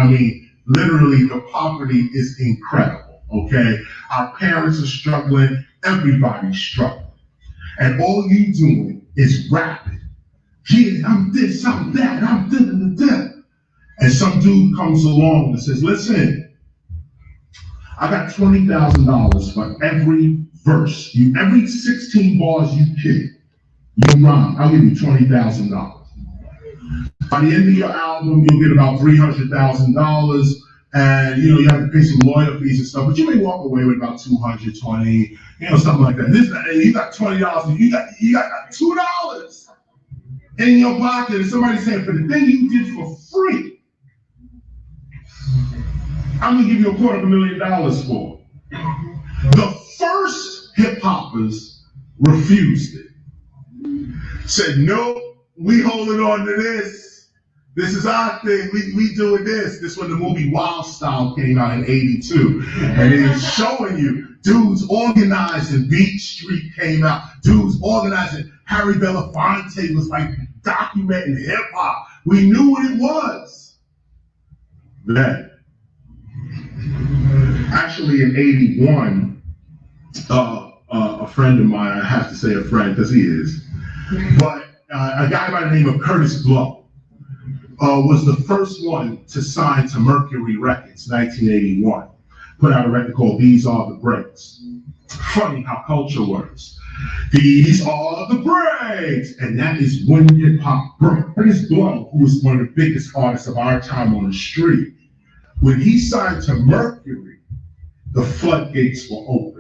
I mean, literally, the poverty is incredible, okay? Our parents are struggling, everybody's struggling. And all you doing is rapping. Yeah, I'm this, I'm that, I'm da. And some dude comes along and says, listen, I got $20,000 for every verse. Every 16 bars you kick, you rhyme. I'll give you $20,000. By the end of your album, you'll get about $300,000, and you have to pay some lawyer fees and stuff. But you may walk away with about $220, something like that. You got $20, you got $2 in your pocket, and somebody's saying, for the thing you did for free, I'm gonna give you $250,000 for it. The first hip hoppers refused it. Said, no, we holding on to this. This is our thing. We doing this. This when the movie Wild Style came out in '82. And it is showing you dudes organizing. Beat Street came out. Dudes organizing. Harry Belafonte was like documenting hip hop. We knew what it was. Then, actually in '81, a friend of mine, I have to say a friend because he is, but a guy by the name of Curtis Blow was the first one to sign to Mercury Records, 1981. Put out a record called These Are the Breaks. Funny how culture works. These are the breaks! And that is when hip hop broke. Curtis Blow, who was one of the biggest artists of our time on the street, when he signed to Mercury, the floodgates were open.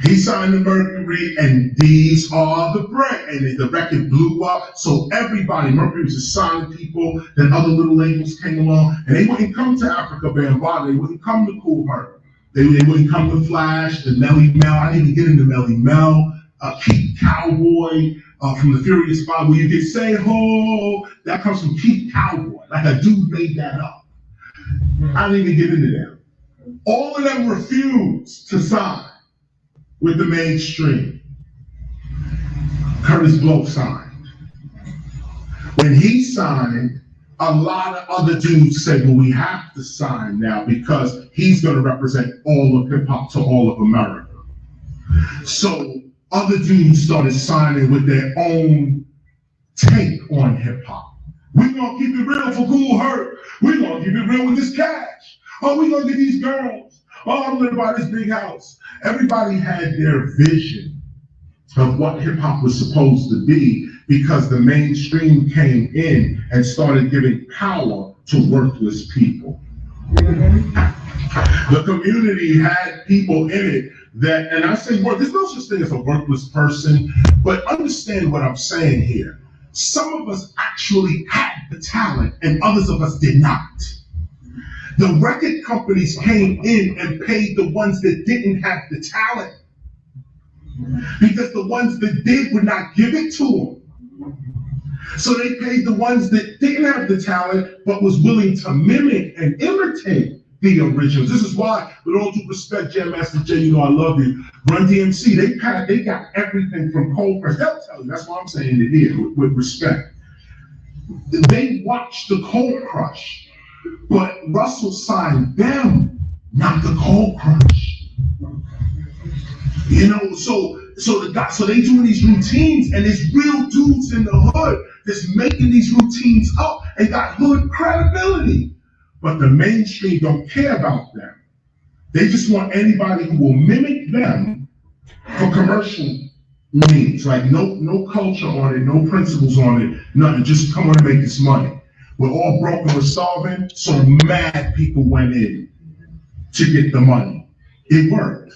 He signed to Mercury, and These Are the Breaks. And the record blew up. So everybody, Mercury was assigning people, then other little labels came along, and they wouldn't come to Africa Bambaataa, they wouldn't come to Kool Herc. They wouldn't come to Flash, and Melly Mel. I didn't even get into Melly Mel. Keith Cowboy from the Furious Five, where you get Say Ho, that comes from Keith Cowboy. Like a dude made that up. I didn't even get into them. All of them refused to sign with the mainstream. Curtis Blow signed. When he signed, a lot of other dudes said, well, we have to sign now because he's going to represent all of hip hop to all of America. So other dudes started signing with their own take on hip hop. We're going to keep it real for Kool Herc. We're going to keep it real with this cash. Oh, we're going to get these girls. Oh, I'm going to buy this big house. Everybody had their vision of what hip hop was supposed to be because the mainstream came in and started giving power to worthless people. The community had people in it that, and I say, there's no such thing as a worthless person, but understand what I'm saying here. Some of us actually had the talent and others of us did not. The record companies came in and paid the ones that didn't have the talent because the ones that did would not give it to them. So they paid the ones that didn't have the talent but was willing to mimic and imitate the originals. This is why, with all due respect, Jam Master Jay, I love you. Run DMC, they got everything from Cold Press. They'll tell you, that's why I'm saying it here with respect. They watched the Cold Crush. But Russell signed them, not the Cold Crush. So they doing these routines, and there's real dudes in the hood that's making these routines up and got hood credibility. But the mainstream don't care about them. They just want anybody who will mimic them for commercial means. Like no culture on it, no principles on it, nothing. Just come on and make this money. We're all broke and we're starving, so mad people went in to get the money. It worked.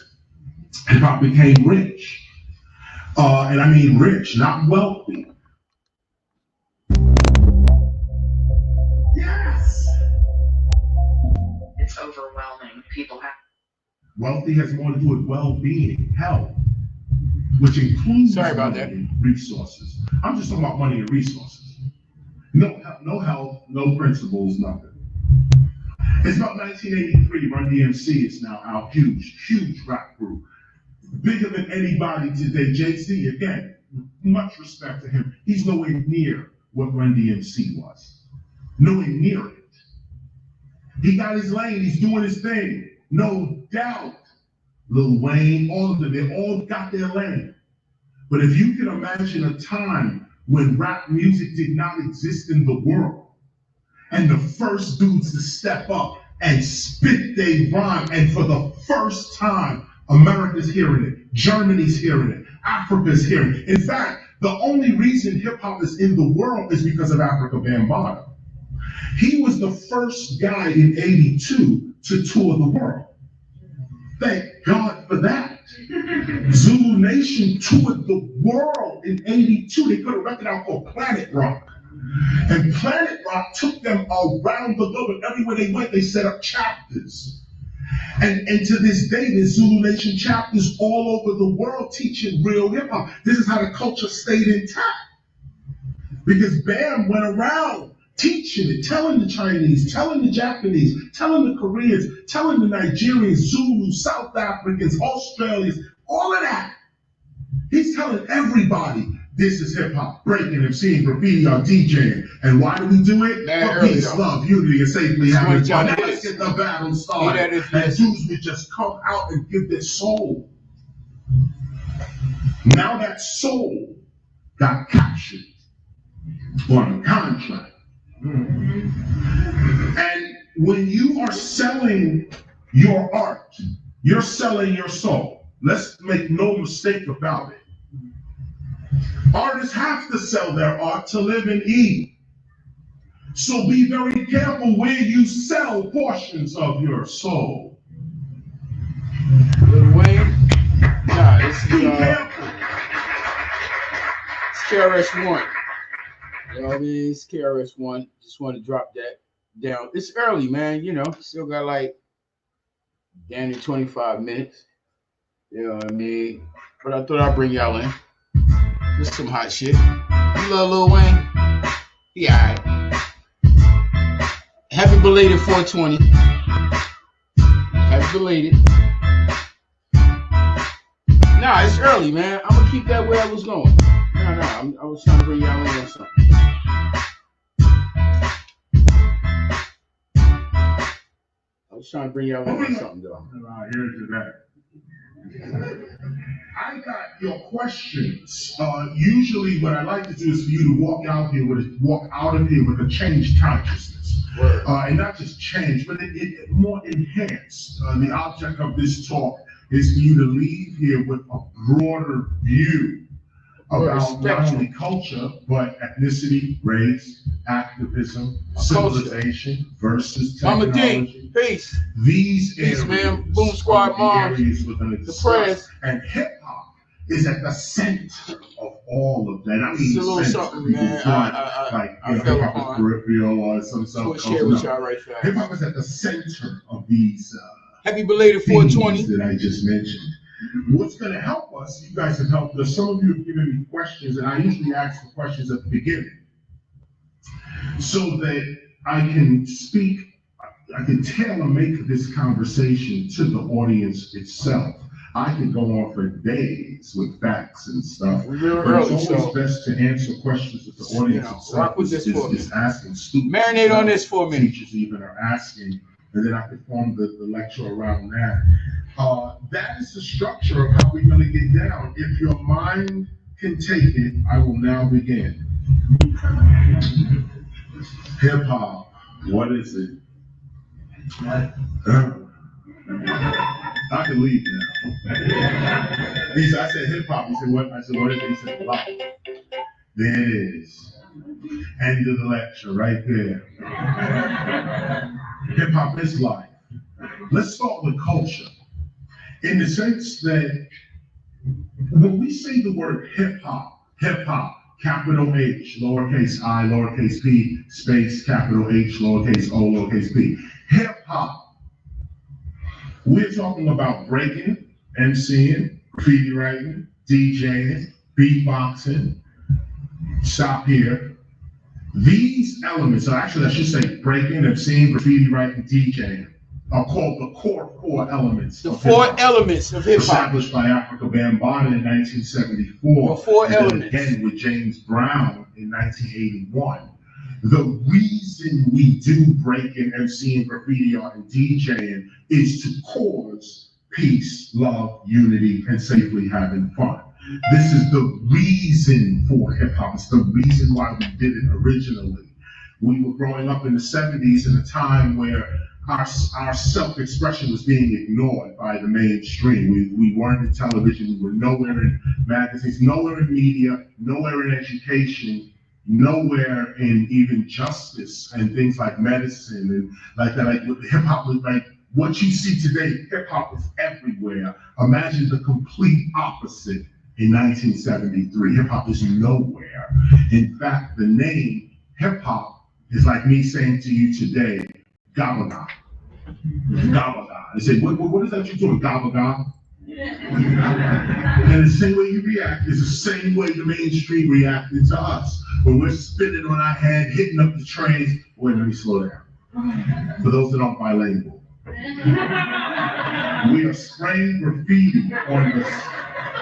Hip hop became rich. And I mean rich, not wealthy. Yes. It's overwhelming. People have. Wealthy has more to do with well-being, health, which includes resources. I'm just talking about money and resources. No health, no principles, nothing. It's about 1983, Run DMC is now out, huge rap group. Bigger than anybody today. Jay-Z, again, much respect to him. He's nowhere near what Run DMC was. Nowhere near it. He got his lane. He's doing his thing. No doubt. Lil Wayne, all of them, they all got their lane. But if you can imagine a time when rap music did not exist in the world, and the first dudes to step up and spit their rhyme, and for the first time, America's hearing it, Germany's hearing it, Africa's hearing it. In fact, the only reason hip hop is in the world is because of Africa Bambaataa. He was the first guy in '82 to tour the world. Thank God for that. Zulu Nation toured the world in '82. They put a record out called Planet Rock. And Planet Rock took them around the globe, and everywhere they went, they set up chapters. And to this day, there's Zulu Nation chapters all over the world teaching real hip hop. This is how the culture stayed intact. Because Bam went around teaching it, telling the Chinese, telling the Japanese, telling the Koreans, telling the Nigerians, Zulus, South Africans, Australians, all of that. He's telling everybody this is hip hop, breaking, MCing, graffiti, or DJing. And why do we do it? For peace, love, unity, and safely having fun. Now let's get the battle started. And dudes would just come out and give their soul. Now that soul got captured on a contract. And when you are selling your art, you're selling your soul. Let's make no mistake about it. Artists have to sell their art to live and eat. So be very careful where you sell portions of your soul. Lil Wayne? Nah, this is Be careful. it's KRS-One. You know what I mean? It's KRS-One. Just want to drop that down. It's early, man. You know, still got like damn near 25 minutes. You know what I mean? But I thought I'd bring y'all in with some hot shit. You love Lil Wayne? Yeah, alright. Happy belated 420. Happy belated. Nah, it's early, man. I'm gonna keep that where I was going. No, I was trying to bring y'all in on something. Though. Here's that. I got your questions. Usually, what I like to do is for you to walk out of here with a changed consciousness, and not just change, but it more enhanced. The object of this talk is for you to leave here with a broader view about not only culture, but ethnicity, race, activism, civilization versus technology. Mama D, peace. These areas, man. Boom Squad Mom, the press, and hip hop is at the center of all of that. I mean, it's a little something, man. Hip hop is peripheral or some culture. Hip hop is at the center of these. Happy belated 420 that I just mentioned. What's going to help us? You guys have helped us. Some of you have given me questions, and I usually ask the questions at the beginning, so that I can speak. I can tailor-make this conversation to the audience itself. I could go on for days with facts and stuff. But it's always best to answer questions that the audience itself is asking. Students, marinate on this for a minute. Teachers even are asking, and then I could form the lecture around that. That is the structure of how we're going to get down. If your mind can take it, I will now begin. Hip hop, what is it? I can leave now. I said hip hop. He said what? I said what is it? He said life. There it is. End of the lecture right there. Hip hop is life. Let's start with culture. In the sense that when we say the word hip hop, capital H, lowercase I, lowercase p, space, capital H, lowercase O, lowercase p. Hip hop. We're talking about breaking, MCing, graffiti writing, DJing, beatboxing. Stop here. These elements, or actually I should say breaking, MCing, graffiti writing, DJing, are called the core four elements. The four elements of hip hop. Established by Africa Bambaataa in 1974. The four elements. Again with James Brown in 1981. The reason we do breaking, MCing, graffiti art, and DJing is to cause peace, love, unity, and safely having fun. This is the reason for hip hop. It's the reason why we did it originally. We were growing up in the 70s in a time where our self-expression was being ignored by the mainstream. We weren't in television, we were nowhere in magazines, nowhere in media, nowhere in education, nowhere in even justice and things like medicine and like that. Like hip hop was like what you see today, hip hop was everywhere. Imagine the complete opposite in 1973. Hip hop is nowhere. In fact, the name hip hop is like me saying to you today, Gabaga. Gabaga. They say, what is that you're doing, Gabaga? And the same way you react is the same way the mainstream reacted to us. When we're spinning on our head, hitting up the trains. Wait, let me slow down. For those that aren't bilingual. We are spraying graffiti on the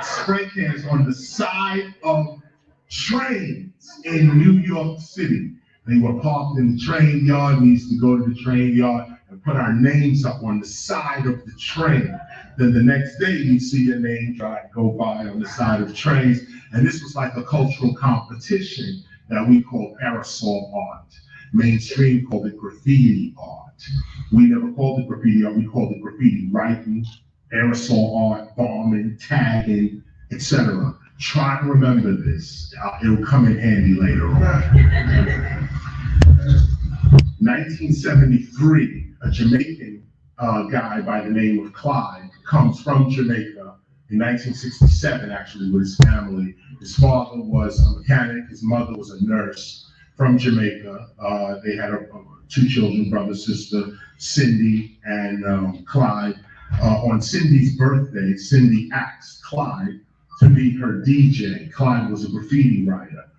spray cans on the side of trains in New York City. They were parked in the train yard. We used to go to the train yard and put our names up on the side of the train. Then the next day, you'd see your name go by on the side of trains. And this was like a cultural competition that we called aerosol art. Mainstream called it graffiti art. We never called it graffiti art. We called it graffiti writing, aerosol art, bombing, tagging, etc. Try to remember this. It'll come in handy later on. 1973, a Jamaican guy by the name of Clyde comes from Jamaica in 1967, actually, with his family. His father was a mechanic, his mother was a nurse from Jamaica. They had two children, brother, sister, Cindy and Clyde. On Cindy's birthday, Cindy asked Clyde to be her DJ. Clyde was a graffiti writer.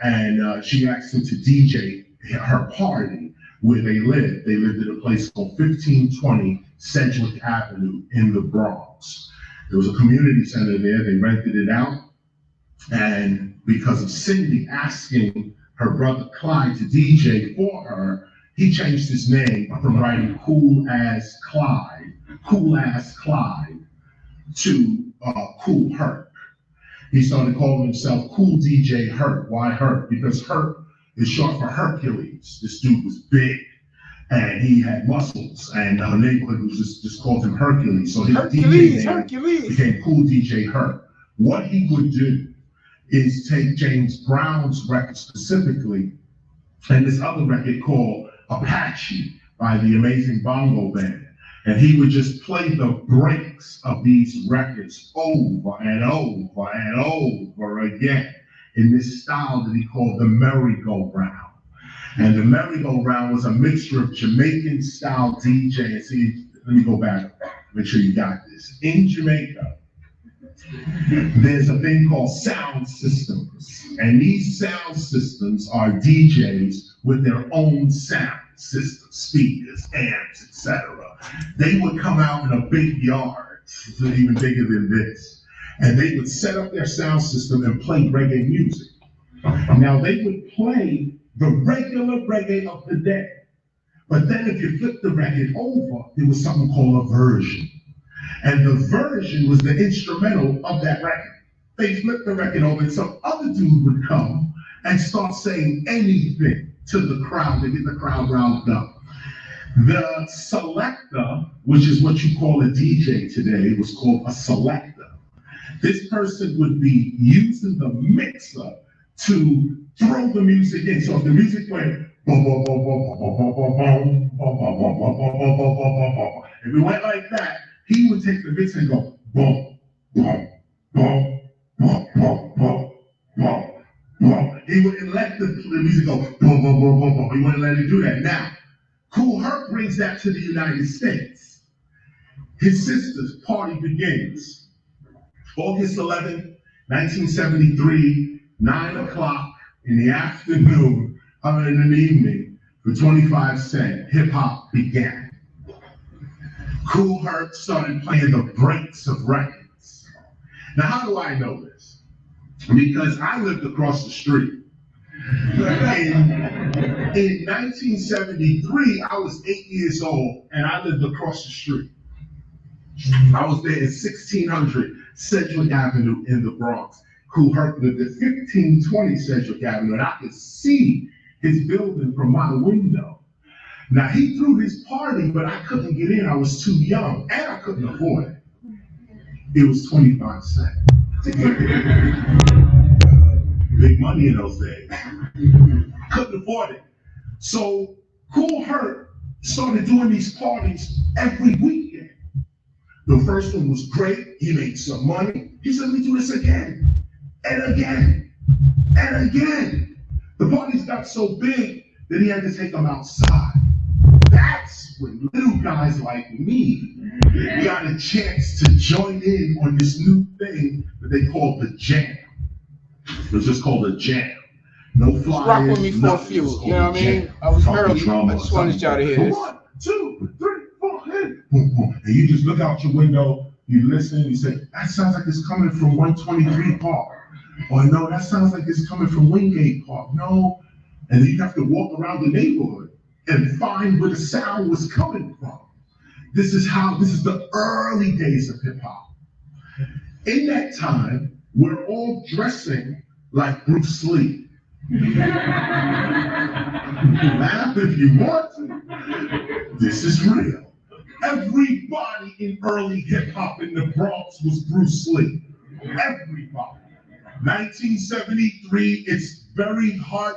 And she asked him to DJ her party where they lived. They lived at a place called 1520 Sedgwick Avenue in the Bronx. There was a community center there. They rented it out. And because of Cindy asking her brother Clyde to DJ for her, he changed his name from writing Cool Ass Clyde to Kool Herc. He started calling himself Cool DJ Herc. Why Herc? Because Herc is short for Hercules. This dude was big and he had muscles, and the neighborhood was just called him Hercules. So his DJ name became Cool DJ Herc. What he would do is take James Brown's record specifically, and this other record called Apache by the Amazing Bongo Band. And he would just play the breaks of these records over and over and over again in this style that he called the merry-go-round. And the merry-go-round was a mixture of Jamaican style DJ. And see, let me go back, make sure you got this. In Jamaica, there's a thing called sound systems. And these sound systems are DJs with their own sound systems, speakers, amps, etc. They would come out in a big yard, even bigger than this, and they would set up their sound system and play reggae music. Now they would play the regular reggae of the day, but then if you flip the record over, there was something called a version. And the version was the instrumental of that record. They flipped the record over and some other dude would come and start saying anything to the crowd to get the crowd riled up. The selector, which is what you call a DJ today, was called a selector. This person would be using the mixer to throw the music in. So if the music went boom, boom, boom, boom, boom, boom, boom, boom, boom, boom, boom, boom, boom, boom, boom, boom. If it went like that, he would take the mixer and go boom, boom, boom, boom, boom, boom, boom, boom. He wouldn't let the music go boom, boom, boom, boom, boom. He wouldn't let it do that. Now, Kool Herc brings that to the United States. His sister's party begins August 11, 1973, 9 o'clock in the afternoon, in the evening, for 25 cents, hip hop began. Kool Herc started playing the breaks of records. Now, how do I know this? Because I lived across the street. In 1973, I was 8 years old and I lived across the street. I was there in 1600 Sedgwick Avenue in the Bronx. Kool Herc lived at 1520 Sedgwick Avenue, and I could see his building from my window. Now, he threw his party, but I couldn't get in. I was too young, and I couldn't afford it. It was 25 cents. Big money in those days. Couldn't afford it. So Kool Herc started doing these parties every weekend. The first one was great. He made some money. He said, let me do this again, and again, and again. The parties got so big that he had to take them outside. That's when little guys like me got a chance to join in on this new thing that they called the jam. It was just called a jam. No flyers. Rock with me for a few. You know what I mean? I was early. I just wanted y'all to hear this. 1, 2, 3, 4, hit. Boom, boom. And you just look out your window, you listen, you say, that sounds like it's coming from 123 Park. Or no, that sounds like it's coming from Wingate Park. No. And then you have to walk around the neighborhood and find where the sound was coming from. This is the early days of hip hop. In that time, we're all dressing like Bruce Lee. Laugh if you want to. This is real. Everybody in early hip hop in the Bronx was Bruce Lee. Everybody. 1973, it's very hard.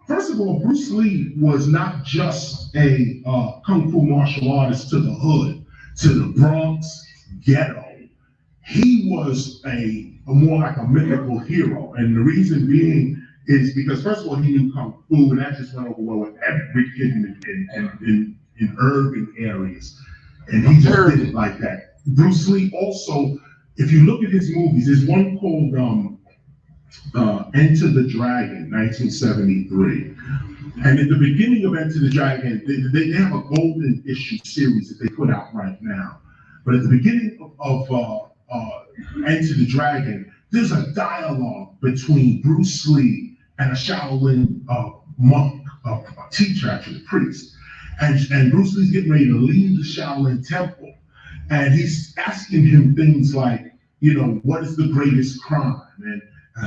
First of all, Bruce Lee was not just a kung fu martial artist to the hood, to the Bronx ghetto. He was a more like a mythical hero. And the reason being is because, first of all, he knew kung fu, and that just went over well with every kid in urban areas. And he just did it like that. Bruce Lee also, if you look at his movies, there's one called Enter the Dragon, 1973. And at the beginning of Enter the Dragon, they have a golden issue series that they put out right now. But at the beginning of Enter the Dragon, there's a dialogue between Bruce Lee and a Shaolin monk, a teacher, actually, a priest. And Bruce Lee's getting ready to leave the Shaolin temple. And he's asking him things like, you know, what is the greatest crime? And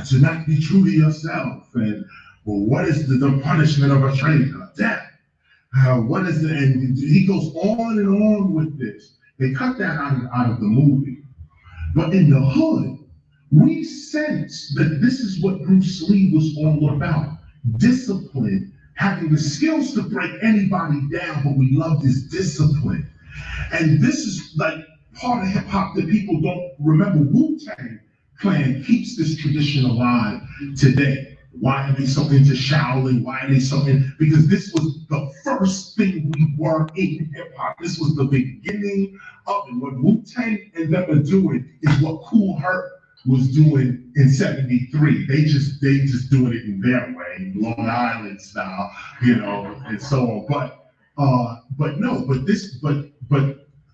to not be true to yourself. And well, what is the punishment of a traitor? Death. What is and he goes on and on with this. They cut that out of the movie. But in the hood, we sense that this is what Bruce Lee was all about. Discipline, having the skills to break anybody down, but we love this discipline. And this is like part of hip hop that people don't remember. Wu-Tang Clan keeps this tradition alive today. Why are they so into Shaolin? Why are they so in? Because this was the first thing we were in hip hop. This was the beginning of it. What Wu-Tang and them are doing is what Kool Herc was doing in '73. They just doing it in their way, Long Island style, you know, and so on. But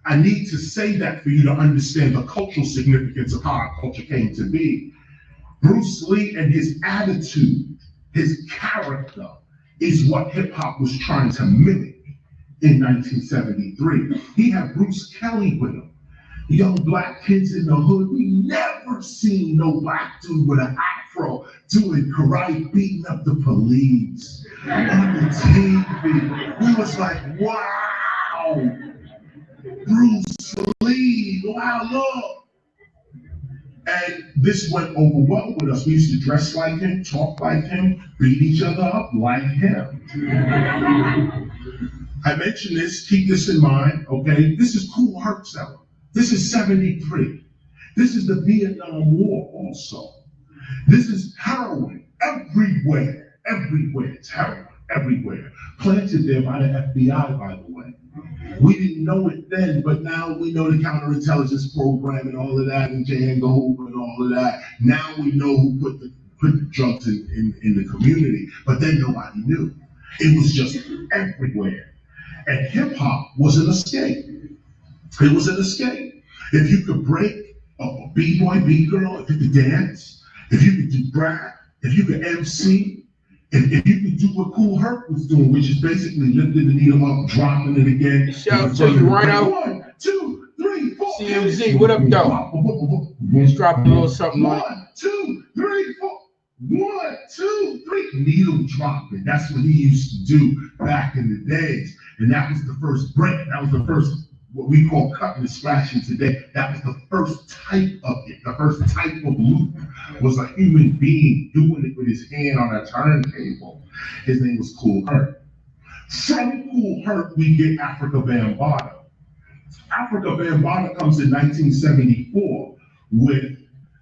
I need to say that for you to understand the cultural significance of how our culture came to be. Bruce Lee and his attitude, his character, is what hip hop was trying to mimic in 1973. He had Bruce Kelly with him. Young black kids in the hood, we never seen no black dude with an afro doing karate, beating up the police on the TV. We was like, wow, Bruce Lee, wow, look. And this went over well with us. We used to dress like him, talk like him, beat each other up like him. I mentioned this, keep this in mind, okay? This is Kool Herc's era. This is '73. This is the Vietnam War also. This is heroin everywhere. Everywhere, it's heroin, everywhere. Planted there by the FBI, by the way. We didn't know it then, but now we know the counterintelligence program and all of that, and Jan Hoover and all of that. Now we know who put the drugs in the community, but then nobody knew. It was just everywhere. And hip hop was an escape. It was an escape. If you could break a B-boy, B-girl, if you could dance, if you could do rap, if you could MC, if you could do what Kool Herc was doing, which is basically lifting the needle up, dropping it again. Shout to you right out. 1, 2, 3, 4. CMZ, what up, though? Just dropping a little something on it. 1, 2, 3, 4. 1, 2, 3. Needle dropping. That's what he used to do back in the days. And that was the first break. That was the first, what we call cutting and scratching today. That was the first type of it. The first type of loop was a human being doing it with his hand on a turntable. His name was Kool Herc. From Kool Herc, we get Afrika Bambaataa. Afrika Bambaataa comes in 1974 with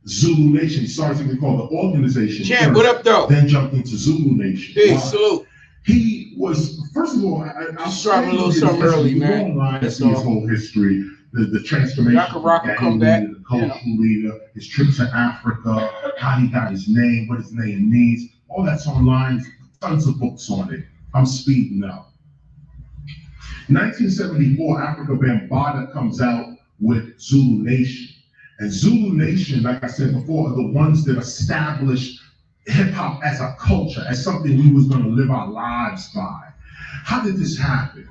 Zulu Nation. He started something called the organization. Champ, what up, though? Then jumped into Zulu Nation. Hey, Wow. salute. He was, first of all, I'll drop a little something early, man. That's his whole history, the transformation. Rock will come back. The cultural leader, his trip to Africa, how he got his name, what his name means. All that's online. Tons of books on it. I'm speeding up. 1974, Afrika Bambaataa comes out with Zulu Nation. And Zulu Nation, like I said before, are the ones that established hip hop as a culture, as something we was going to live our lives by. How did this happen?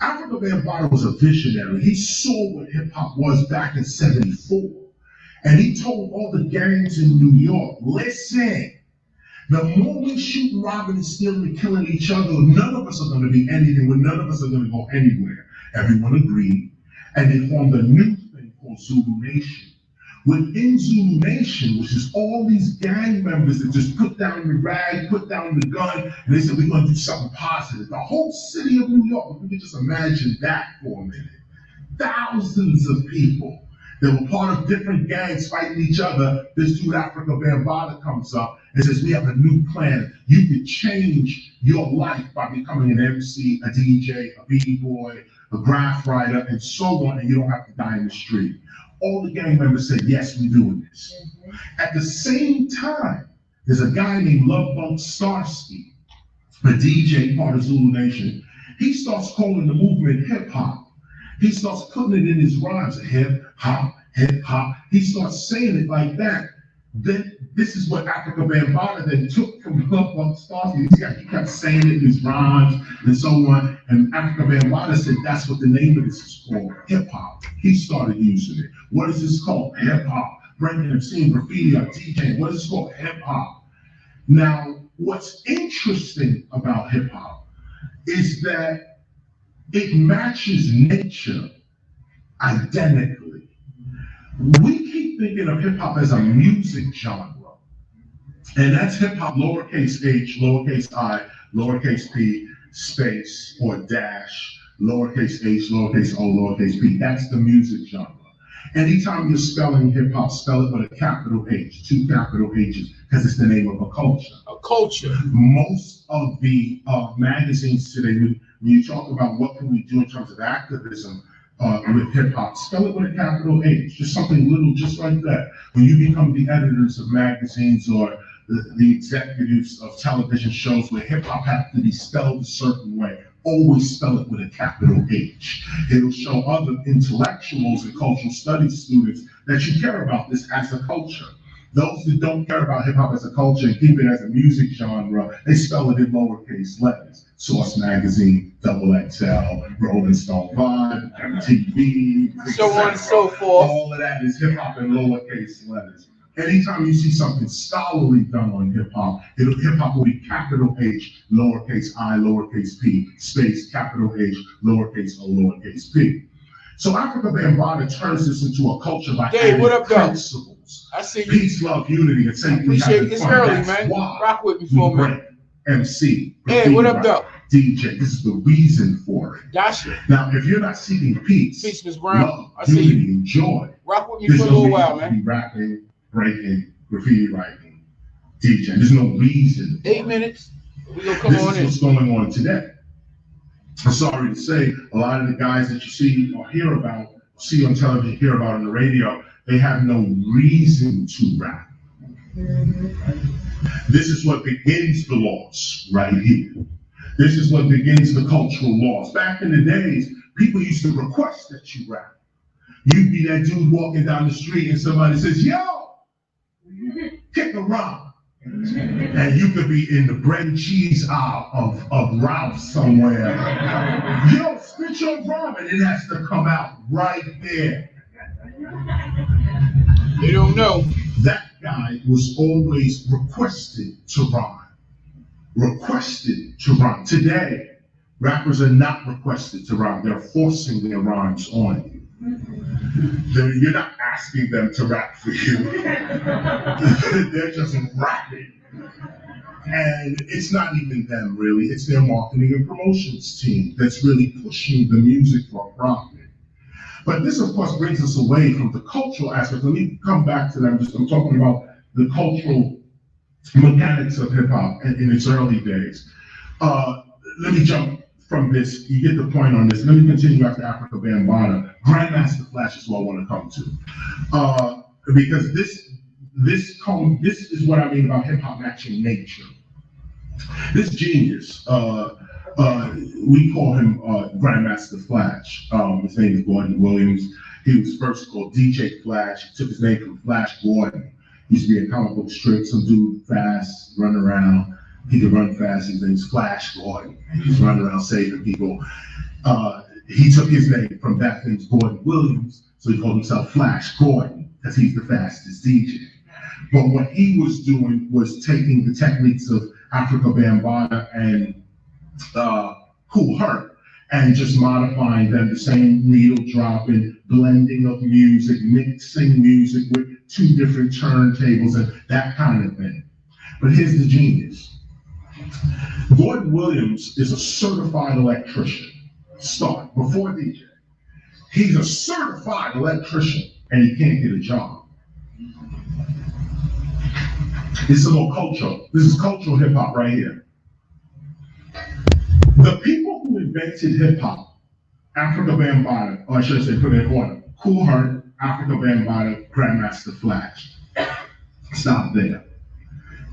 Afrika Bambaataa was a visionary. He saw what hip hop was back in '74. And he told all the gangs in New York, listen, the more we shoot, robbing, and stealing and killing each other, none of us are going to be anything, none of us are going to go anywhere. Everyone agreed. And they formed a new thing called Zulu Nation. Within Zulu Nation, which is all these gang members that just put down the rag, put down the gun, and they said, we're going to do something positive. The whole city of New York, if we could just imagine that for a minute. Thousands of people that were part of different gangs fighting each other. This dude, Afrika Bambaataa, comes up and says, we have a new plan. You could change your life by becoming an MC, a DJ, a b-boy, a graph writer, and so on, and you don't have to die in the street. All the gang members said, yes, we're doing this. At the same time, there's a guy named Love Bunk Starsky, a DJ part of Zulu Nation. He starts calling the movement hip hop. He starts putting it in his rhymes, hip hop, hip hop. He starts saying it like that. Then this is what Afrika Bambaataa then took from Love Bunk Starsky. He kept saying it in his rhymes and so on. And Afrika Bambaataa said that's what the name of this is called, hip hop. He started using it. What is this called? Hip hop. Breaking and seeing graffiti or DJing. What is this called? Hip hop. Now, what's interesting about hip hop is that it matches nature identically. We keep thinking of hip hop as a music genre, and that's hip hop lowercase h, lowercase I, lowercase p, space or dash, lowercase h, lowercase o, lowercase p. That's the music genre. Anytime you're spelling hip hop, spell it with a capital H, 2 capital H's, because it's the name of a culture. A culture. Most of the magazines today, when you talk about what can we do in terms of activism with hip hop, spell it with a capital H, just something little just like that. When you become the editors of magazines or the executives of television shows where hip hop has to be spelled a certain way, always spell it with a capital H. It'll show other intellectuals and cultural studies students that you care about this as a culture. Those that don't care about hip hop as a culture and keep it as a music genre, they spell it in lowercase letters. Source Magazine, Double XL, Rolling Stone Vibe, MTV, so on and so forth. All of that is hip hop in lowercase letters. Anytime you see something scholarly done on hip hop, hip hop will be capital H, lowercase I, lowercase p, space, capital H, lowercase o, lowercase p. So Afrika Bambaataa turns this into a culture by adding what up, principles. I see you. Peace, love, unity, and safety. Appreciate it. It's early, man. Rock with me for a minute. MC. Hey, what up, though? DJ. This is the reason for it. Gotcha. Now, if you're not seeking peace, Miss Brown, love, I see unity, you. and joy, Rock with me for a little while, man. Be rapping, breaking, graffiti writing, DJ. There's no reason. 8 minutes. We gonna come on in. This is what's going on today. I'm sorry to say, a lot of the guys that you see or hear about, see on television, hear about on the radio, they have no reason to rap. This is what begins the loss right here. This is what begins the cultural loss. Back in the days, people used to request that you rap. You'd be that dude walking down the street and somebody says, yo, kick a rhyme. And you could be in the bread and cheese aisle of Ralph somewhere. You don't spit your ramen, it has to come out right there. They don't know. That guy was always requested to rhyme. Requested to rhyme. Today, rappers are not requested to rhyme. They're forcing their rhymes on you. You're not asking them to rap for you. They're just rapping. And it's not even them, really. It's their marketing and promotions team that's really pushing the music for profit. But this, of course, brings us away from the cultural aspect. Let me come back to that. I'm talking about the cultural mechanics of hip hop in its early days. Let me jump from this. You get the point on this. Let me continue after Africa Bambaataa. Grandmaster Flash is what I want to come to. Because this is what I mean about hip hop matching nature. This genius, we call him Grandmaster Flash. His name is Gordon Williams. He was first called DJ Flash. He took his name from Flash Gordon. He used to be in comic book strips, some dude fast, run around. He could run fast. His name's Flash Gordon. And he's running around saving people. He took his name from that name's Gordon Williams, so he called himself Flash Gordon, because he's the fastest DJ. But what he was doing was taking the techniques of Africa Bambaataa and Kool Herc and just modifying them, the same needle dropping, blending of music, mixing music with two different turntables and that kind of thing. But here's the genius. Gordon Williams is a certified electrician. Start before DJ. He's a certified electrician and he can't get a job. This is a little cultural. This is cultural hip hop right here. The people who invented hip hop, Africa Bambaataa, or I should say put it in order, Kool Herc, Africa Bambaataa, Grandmaster Flash. Stop there.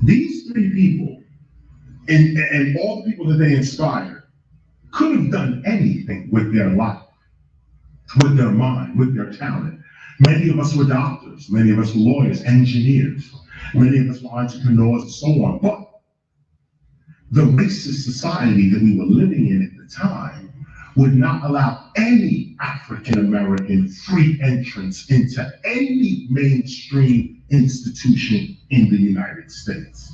These three people and all the people that they inspired could have done anything with their life, with their mind, with their talent. Many of us were doctors, many of us were lawyers, engineers, many of us were entrepreneurs and so on. But the racist society that we were living in at the time would not allow any African American free entrance into any mainstream institution in the United States.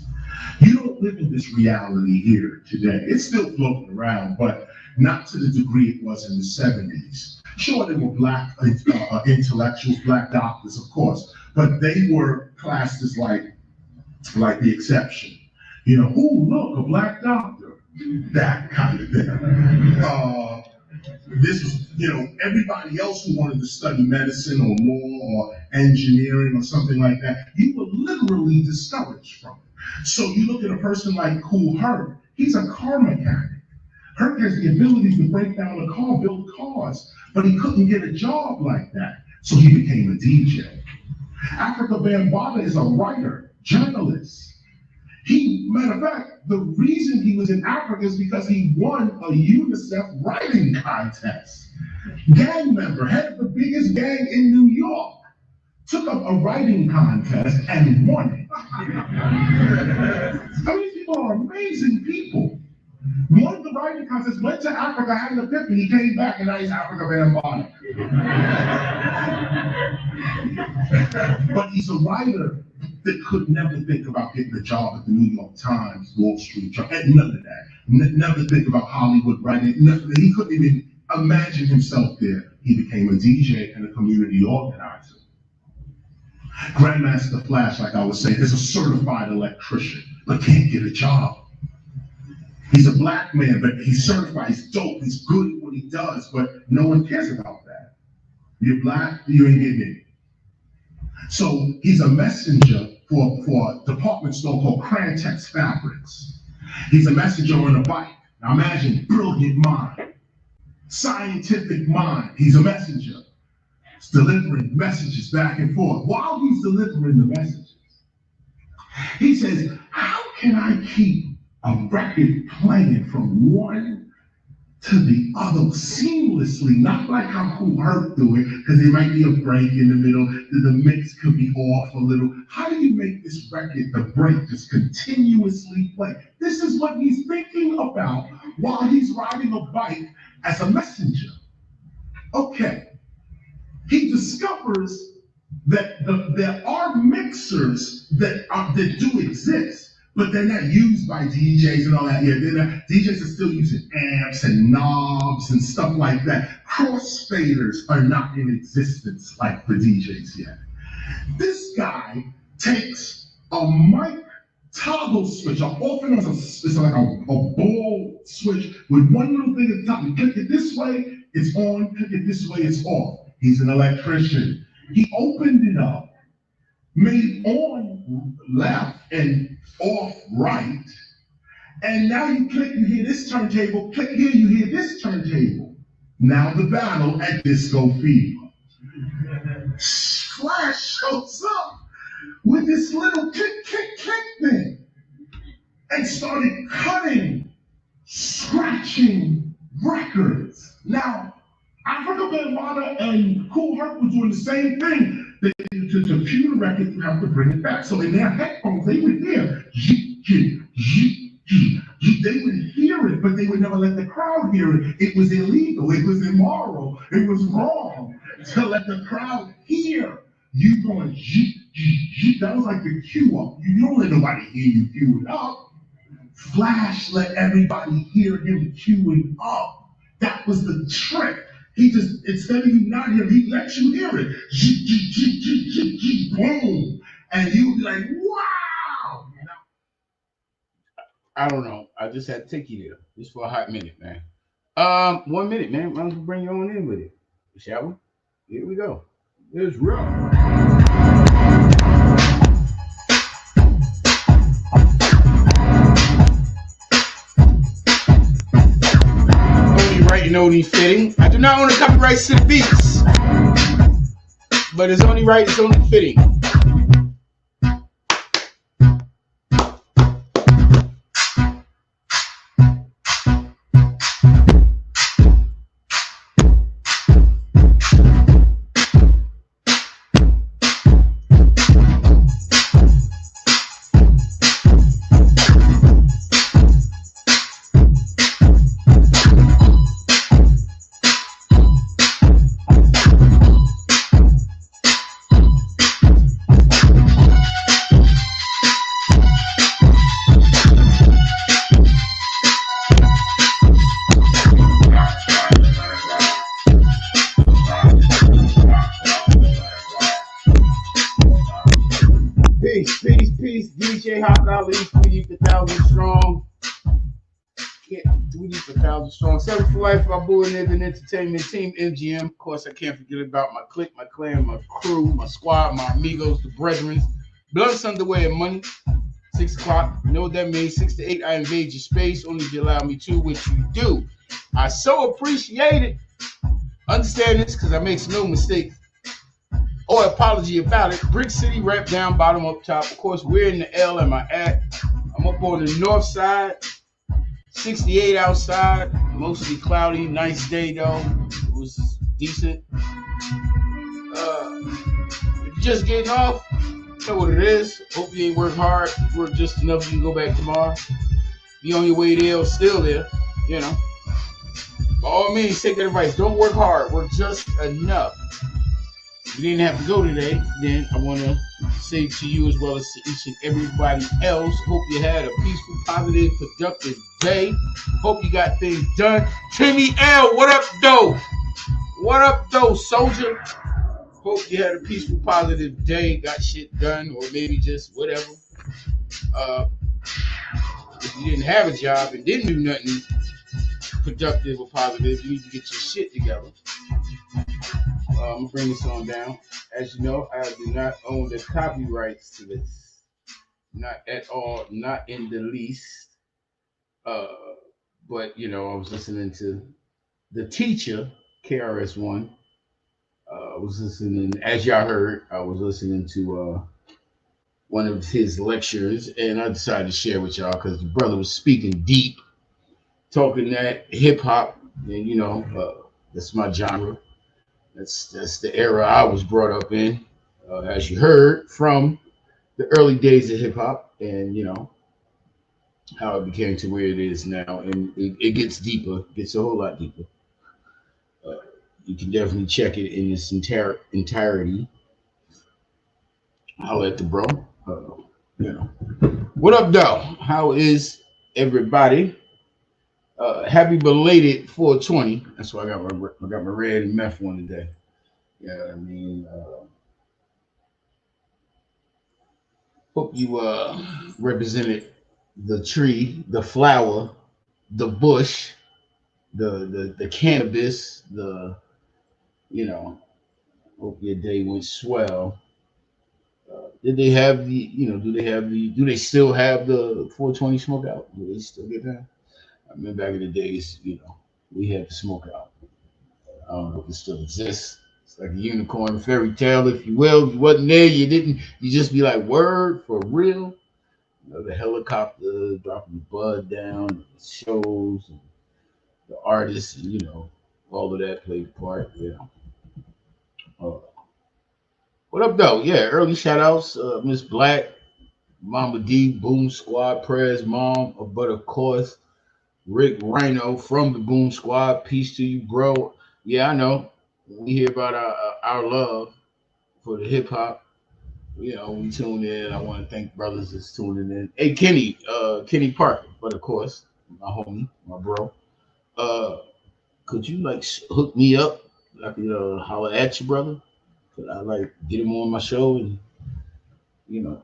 You don't live in this reality here today. It's still floating around, but not to the degree it was in the 70s. Sure, there were black intellectuals, black doctors, of course, but they were classed as like the exception. You know, ooh, look, a black doctor, that kind of thing. This was, everybody else who wanted to study medicine or law or engineering or something like that, you were literally discouraged from it. So you look at a person like Kool Herc, he's a car mechanic. Herc has the ability to break down a car, build cars, but he couldn't get a job like that. So he became a DJ. Africa Bambaataa is a writer, journalist. Matter of fact, the reason he was in Africa is because he won a UNICEF writing contest. Gang member, head of the biggest gang in New York, took up a writing contest and won it. I mean, these people are amazing people. Won the writing contest, went to Africa, had an epiphany, came back, and now he's Africa Bambaataa. But he's a writer that could never think about getting a job at the New York Times, Wall Street, and none of that. Never think about Hollywood writing. Nothing. He couldn't even imagine himself there. He became a DJ and a community organizer. Grandmaster Flash, like I was saying, is a certified electrician, but can't get a job. He's a black man, but he's certified, he's dope, he's good at what he does, but no one cares about that. You're black, you ain't getting it. So he's a messenger for a department store called Crantex Fabrics. He's a messenger on a bike. Now imagine, brilliant mind, scientific mind. He's a messenger. He's delivering messages back and forth. While he's delivering the messages, he says, how can I keep a record playing from 1 to the other seamlessly, not like how Kool Herc do it, because there might be a break in the middle, the mix could be off a little. How do you make this record, the break, just continuously play? This is what he's thinking about while he's riding a bike as a messenger. Okay, he discovers that there are mixers that do exist, but they're not used by DJs and all that. Yeah, they're not, DJs are still using amps and knobs and stuff like that. Crossfaders are not in existence like the DJs yet. This guy takes a mic toggle switch, often it's like a ball switch with one little thing at the top. You click it this way, it's on, click it this way, it's off. He's an electrician. He opened it up, made on left and off right, and now you click, you hear this turntable, click here, you hear this turntable. Now the battle at Disco Fever. Flash shows up with this little click, click, click thing and started cutting, scratching records. Now, Afrika Bambaataa and Kool Herc were doing the same thing. To cue the record, you have to bring it back. So in their headphones, they would hear, they would hear it, but they would never let the crowd hear it. It was illegal, it was immoral, it was wrong to let the crowd hear you going, that was like the cue up. You don't let nobody hear you cue it up. Flash let everybody hear him queuing up. That was the trick. He just, instead of you not hearing, he lets you hear it. Boom. And you'll be like, wow. I don't know. I just had to take you there just for a hot minute, man. 1 minute, man. I'm gonna bring you on in with it. Shall we? Here we go. It's real. Only fitting. I do not own the copyrights to the beats, but it's only right, it's only fitting. Peace, DJ Hawk Ali, 3D for 1,000 strong. Yeah, 3D for 1,000 strong. 7 for life, my Bull and Entertainment Team, MGM. Of course, I can't forget about my clique, my clan, my crew, my squad, my amigos, the brethren. Blunts underway and money. 6 o'clock. You know what that means? 6 to 8, I invade your space. Only if you allow me to, which you do. I so appreciate it. Understand this, because I make no mistake or apology about it. Brick City, rap down, bottom up top. Of course, we're in the L. Am I at? I'm up on the north side. 68 outside. Mostly cloudy. Nice day, though. It was decent. If you're just getting off, you know what it is. Hope you ain't work hard. Work just enough you can go back tomorrow. Be on your way there or still there, you know. By all means, take that advice. Don't work hard. Work just enough. If you didn't have to go today, then I want to say to you as well as to each and everybody else, hope you had a peaceful, positive, productive day. Hope you got things done. Timmy L, what up, though? What up, though, soldier? Hope you had a peaceful, positive day, got shit done, or maybe just whatever. If you didn't have a job and didn't do nothing productive or positive, you need to get your shit together. I'm gonna bring this on down. As you know, I do not own the copyrights to this. Not at all, not in the least. But you know, I was listening to the teacher, KRS-One. I was listening, as y'all heard, I was listening to one of his lectures, and I decided to share with y'all because the brother was speaking deep, talking that hip hop And that's my genre. That's the era I was brought up in, as you heard from the early days of hip hop, and how it became to where it is now, and it gets deeper, gets a whole lot deeper. Uh, you can definitely check it in its entirety. I'll let the bro. You know, what up, though? How is everybody? Happy belated 420. That's why I got my red and meth one today. Yeah, I mean, hope you represented the tree, the flower, the bush, the cannabis, you know. Hope your day went swell. Did they have do they still have the 420 smoke out? Do they still get that? I remember back in the days, we had the smoke out. I don't know if it still exists. It's like a unicorn fairy tale, if you will. If you wasn't there, you didn't. You just be like, word for real. The helicopter dropping the bud down, the shows, and the artists, and all of that played a part. Uh, what up, though? Yeah, early shout outs, Miss Black, Mama D, Boom Squad, Prayers, Mom, but of course, Rick Rhino from the Boom Squad. Peace to you, bro. Yeah, I know. We hear about our love for the hip hop. We tune in. I want to thank brothers that's tuning in. Hey, Kenny Parker, but of course, my homie, my bro. Uh, could you like hook me up? I could holler at you, brother. Could I like get him on my show and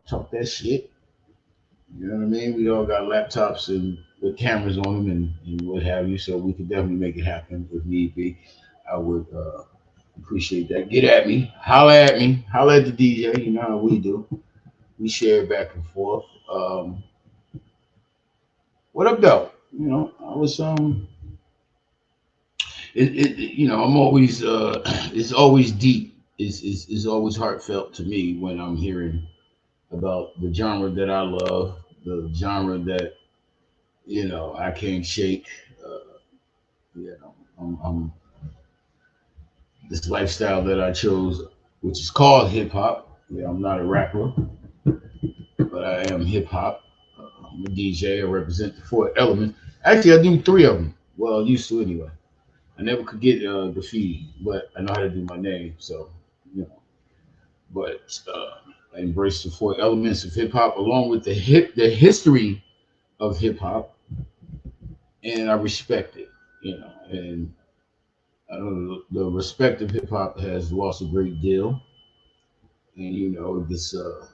talk that shit? You know what I mean? We all got laptops and with cameras on them and what have you, so we could definitely make it happen if need be. I would appreciate that. Get at me, holla at me, holla at the DJ. You know how we do. We share back and forth. What up, though? I was I'm always it's always deep. Is always heartfelt to me when I'm hearing about the genre that I love, the genre that I can't shake. Uh, I'm this lifestyle that I chose, which is called hip hop. Yeah, I'm not a rapper, but I am hip hop. I'm a DJ. I represent the four elements. Actually, I do three of them. Well, I used to anyway. I never could get the feed, but I know how to do my name. So, you know, but I embrace the four elements of hip hop along with the history of hip hop, and I respect it. And I know the respect of hip hop has lost a great deal, and it's a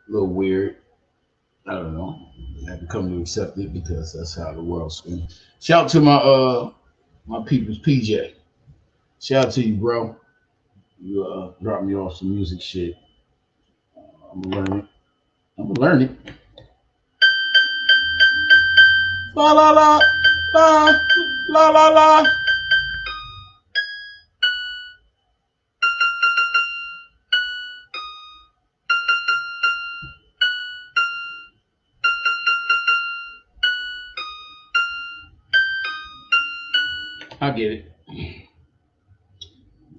little weird. I don't know. I have to come to accept it because that's how the world spins. Shout out to my people's PJ. Shout out to you, bro. You dropped me off some music shit. I'm gonna learn it. I'm gonna learn it. La la la la la la la. I get it.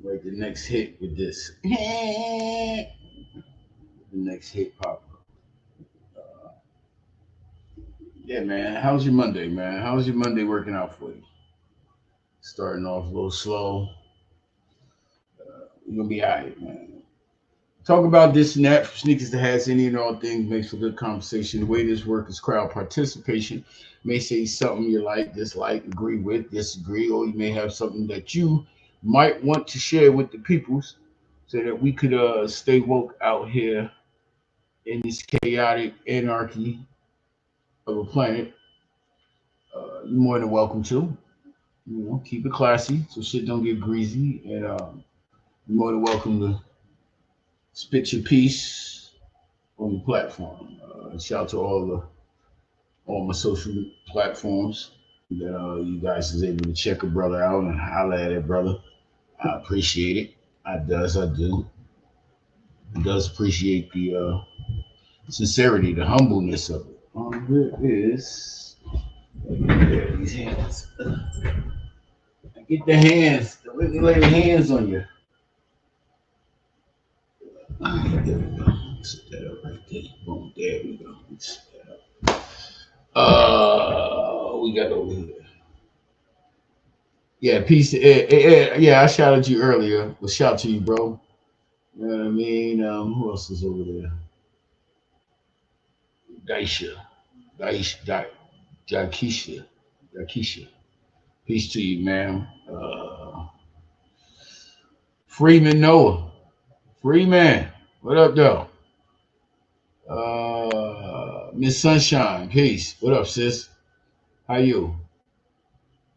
Like the next hit with this. The next hit pop. Yeah, man. How's your Monday, man? How's your Monday working out for you? Starting off a little slow. You're gonna be alright, man. Talk about this and that, from sneakers to hats, any and all things makes for good conversation. The way this works is crowd participation. May say something you like, dislike, agree with, disagree, or you may have something that you might want to share with the peoples so that we could stay woke out here in this chaotic anarchy of a planet. You're more than welcome to. Keep it classy so shit don't get greasy, and you're more than welcome to spit your piece on the platform. Shout out to all my social platforms that you guys is able to check a brother out and holler at it, brother. I appreciate it. I do. It does appreciate the sincerity, the humbleness of it. There is. There, these hands. Get the hands. Let me lay the hands on you. There we go. Set that up right there. Boom. There we go. Set that up. We got over here. Yeah, peace. Yeah, I shouted you earlier. Well, shout to you, bro. You know what I mean? Who else is over there? Daisha. Daisha. Jakisha. Jakisha. Peace to you, man. Freeman Noah. Freeman. What up, though? Miss Sunshine. Peace. What up, sis? How you?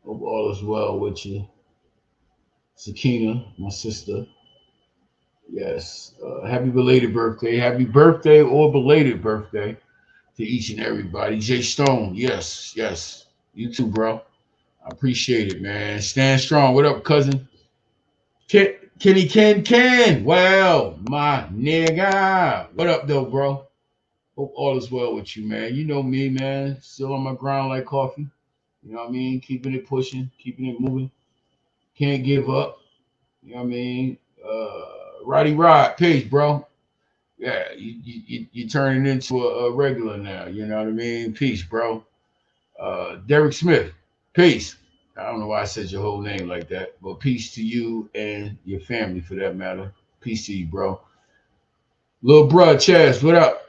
Hope all is well with you. Sakina, my sister. Yes. Happy belated birthday. Happy birthday or belated birthday to each and everybody. Jay Stone. Yes. Yes. You too, bro. I appreciate it, man. Stand strong. What up, cousin? Kenny Ken. Well, my nigga. What up, though, bro? Hope all is well with you, man. You know me, man. Still on my grind like coffee. You know what I mean? Keeping it pushing, keeping it moving. Can't give up. You know what I mean? Roddy Rod, peace, bro. Yeah, you turning into a regular now. You know what I mean? Peace, bro. Derek Smith, peace. I don't know why I said your whole name like that, but peace to you and your family for that matter. Peace to you, bro. Little bro, Chaz, what up?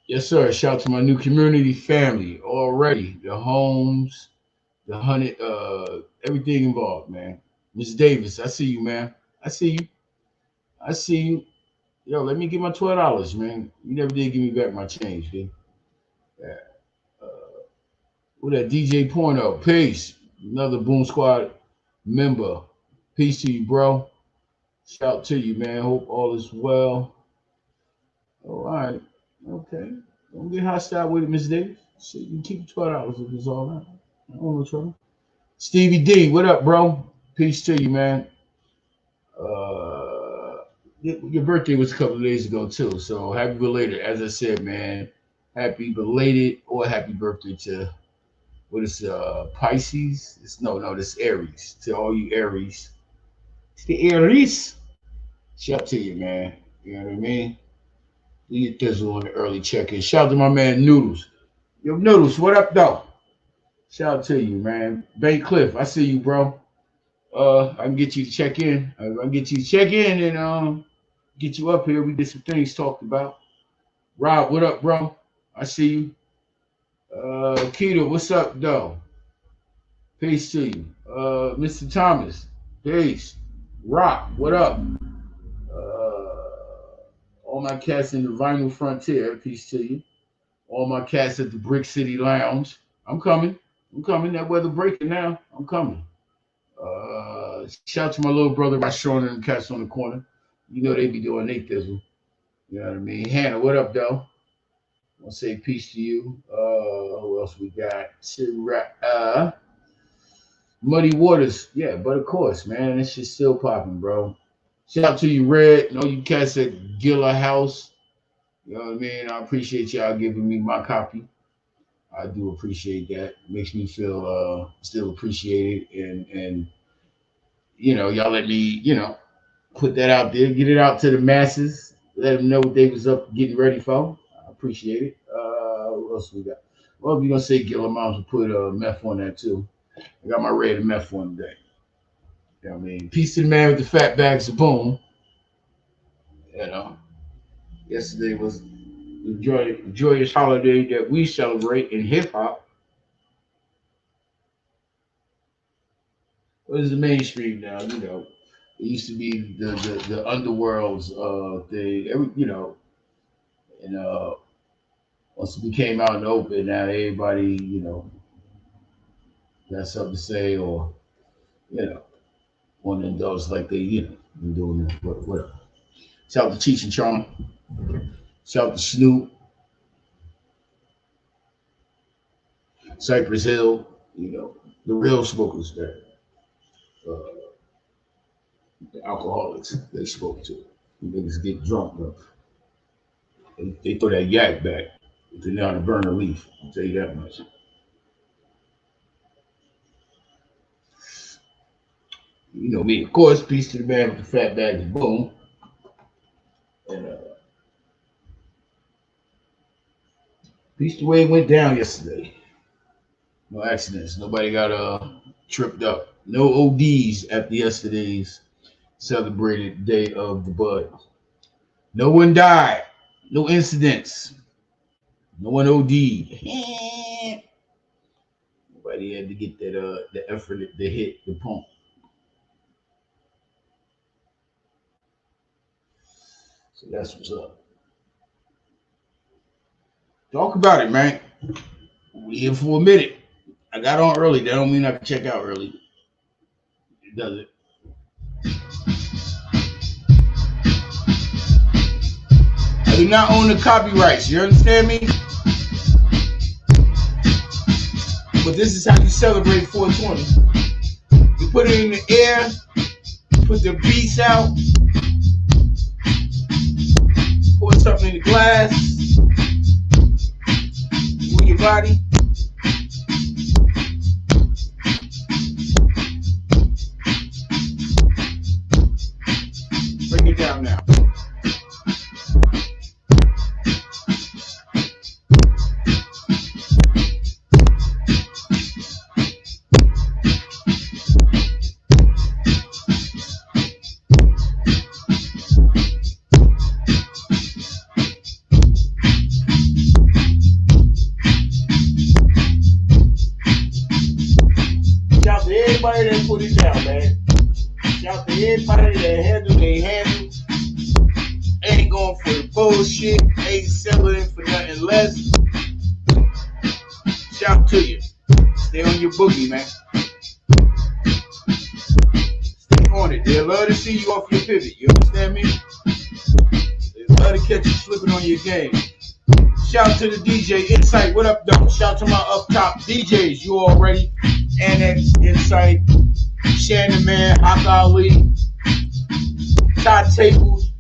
Yes, sir. Shout to my new community family already. The homes, the hundred, everything involved, man. Miss Davis, I see you, man. I see you. I see you. Yo, let me get my $12, man. You never did give me back my change, dude. Yeah. What that DJ Porno? Peace. Another Boom Squad member. Peace to you, bro. Shout to you, man. Hope all is well. All right. Okay. Don't get hostile with it, Miss Davis. So you can keep $12 if it's all right. I don't know trouble. Stevie D, what up, bro? Peace to you, man. Your birthday was a couple of days ago too, so happy belated. As I said, man, happy belated or happy birthday to what is Pisces? It's no, this Aries. To all you Aries, it's the Aries. Shout to you, man. You know what I mean? You get this on the early check-in. Shout to my man Noodles. Yo, Noodles, what up, though? Shout to you, man. Bay Cliff, I see you, bro. I can get you to check in. I can get you to check in and get you up here. We get some things talked about. Rob, what up, bro? I see you. Keto, what's up, though? Peace to you. Mr. Thomas, peace. Rock, what up? All my cats in the Vinyl Frontier, peace to you. All my cats at the Brick City Lounge. I'm coming. I'm coming. That weather breaking now. I'm coming. Shout to my little brother, Rashon and them cats on the corner. You know they be doing they thizzle. You know what I mean? Hannah, what up, though? I want to say peace to you. Who else we got? Muddy Waters. Yeah, but of course, man, this shit's still popping, bro. Shout out to you, Red. Know you cats at Gilla House. You know what I mean? I appreciate y'all giving me my copy. I do appreciate that. It makes me feel still appreciated and y'all let me, put that out there, get it out to the masses, let them know what they was up getting ready for. I appreciate it. What else we got? Well, if you're gonna say Gilla Moms, will put meth on that too. I got my red and meth one today. You know what I mean? Peace to the man with the fat bags of boom. You know, yesterday was the joyous holiday that we celebrate in hip hop. What is the mainstream now? It used to be the underworld's thing. And once it became out in the open, now everybody got something to say or want to indulge like they been doing that. Whatever. Shout out to Cheech and Chong. Shout out to Snoop. Cypress Hill. The real smokers that the alcoholics they spoke to. Niggas get drunk, bro. They throw that yak back. They know how to burn a leaf. I'll tell you that much. You know me, of course. Peace to the man with the fat bag and boom. And peace the way it went down yesterday. No accidents. Nobody got tripped up. No ODs after yesterday's celebrated Day of the Bud. No one died. No incidents. No one OD'd. Nobody had to get that the effort to hit the pump. So that's what's up. Talk about it, man. We here for a minute. I got on early. That don't mean I can check out early. It does it. I do not own the copyrights. You understand me? But this is how you celebrate 420. You put it in the air, put the beats out, pour something in the glass, move your body. Break it down now. Everybody that put it down, man. Shout to everybody that handle they handle. Ain't going for the bullshit. Ain't settling for nothing less. Shout to you. Stay on your boogie, man. Stay on it. They'll love to see you off your pivot. You understand me? They'll love to catch you slipping on your game. Shout to the DJ Insight. What up, though? Shout to my up top DJs. You already. Annex, Insight, Shannon Man, Hawk Ali, Todd Tables.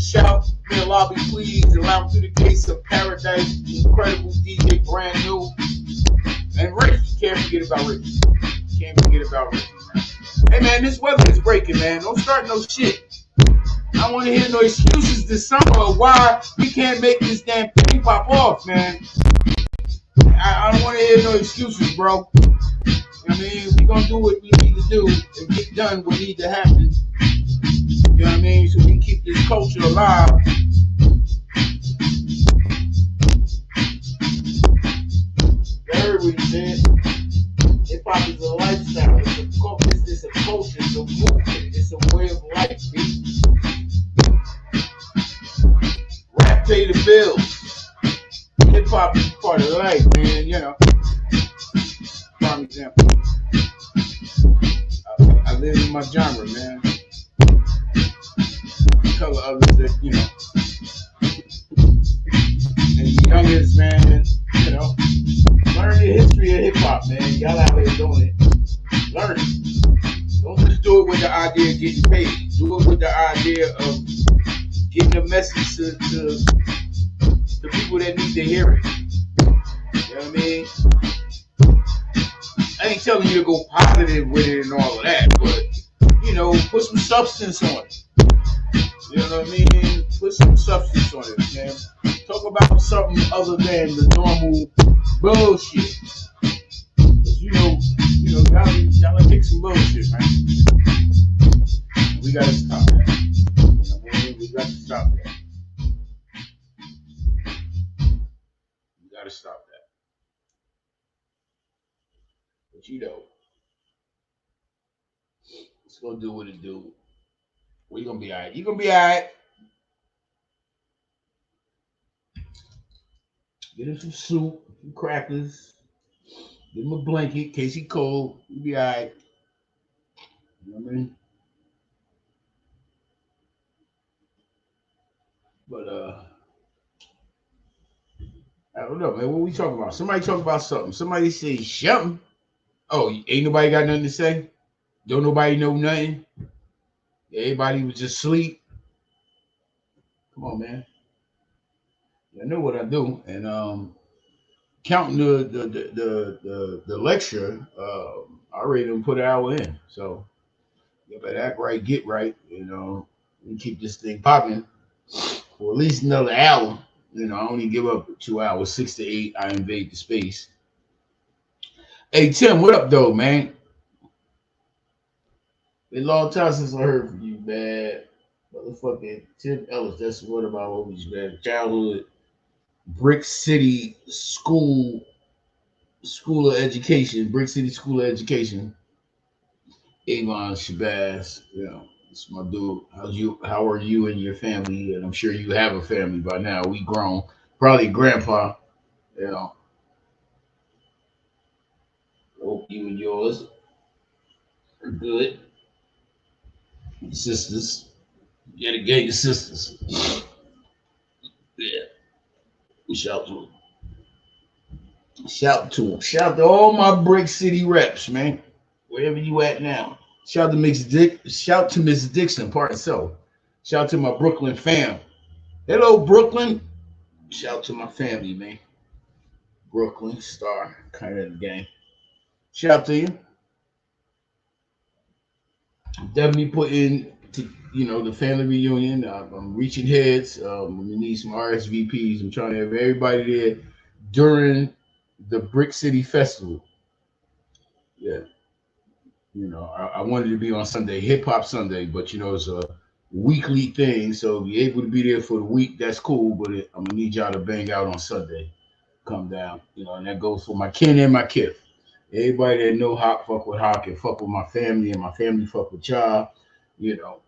Shout in the lobby, please. Allow me through the gates of paradise. Incredible DJ, brand new. And Rick. Can't forget about Rick. Can't forget about Rick, man. Hey, man, this weather is breaking, man. Don't start no shit. I don't want to hear no excuses this summer of why we can't make this damn thing pop off, man. I don't want to hear no excuses, bro. I mean, we're going to do what we need to do and get done what needs to happen. You know what I mean? So we can keep this culture alive. You heard what he said. Hip-hop is a lifestyle. It's a culture. It's a movement. It's a way of life, B. Rap pay the bills. Hip hop is part of life, man. You know. Prime example. I live in my genre, man. Color others that, you know. And the youngest, man, you know, learn the history of hip hop, man. Y'all out here doing it. Learn it. Don't just do it with the idea of getting paid. Do it with the idea of getting a message to the people that need to hear it. You know what I mean? I ain't telling you to go positive with it and all of that, but, you know, put some substance on it. You know what I mean? Put some substance on it, man. Talk about something other than the normal bullshit. Cause you know, y'all kick some bullshit, man. We gotta stop that. You know what I mean? We got to stop that. To stop that. But you know, it's gonna do what it do. We're gonna be alright. You're gonna be alright. Get him some soup, some crackers, give him a blanket in case he cold. You'll be alright. You know what I mean? But I don't know, man. What we talking about? Somebody talk about something. Somebody say something. Oh, ain't nobody got nothing to say? Don't nobody know nothing? Everybody was just asleep. Come on, man. I know what I do. And counting the lecture, I already done put an hour in. So you better act right, get right. We keep this thing popping for at least another hour. I only give up 2 hours, 6 to 8. I invade the space. Hey Tim, what up though, man? Been a long time since I heard from you, man. Motherfucking Tim Ellis. That's one of my homies, man. Childhood Brick City School of Education, Brick City School of Education. Avon Shabazz, it's my dude. How are you and your family? And I'm sure you have a family by now. We grown. Probably grandpa, Hope you and yours are good. Sisters. You got a gang of sisters. Yeah. Shout to them. Shout to them. Shout to all my Brick City reps, man. Wherever you at now. Shout to Miss Dixon, part of so. Shout to my Brooklyn fam. Hello, Brooklyn. Shout to my family, man. Brooklyn Star, kind of the gang. Shout to you. Definitely put in to, the family reunion. I'm reaching heads. We need some RSVPs. I'm trying to have everybody there during the Brick City Festival. Yeah. I wanted to be on Sunday, Hip Hop Sunday, but it's a weekly thing. So if you're able to be there for the week, that's cool. But I'm gonna need y'all to bang out on Sunday. Come down, and that goes for my kin and my kith. Everybody that know Hawk fuck with Hawk and fuck with my family, and my family fuck with y'all. Y'all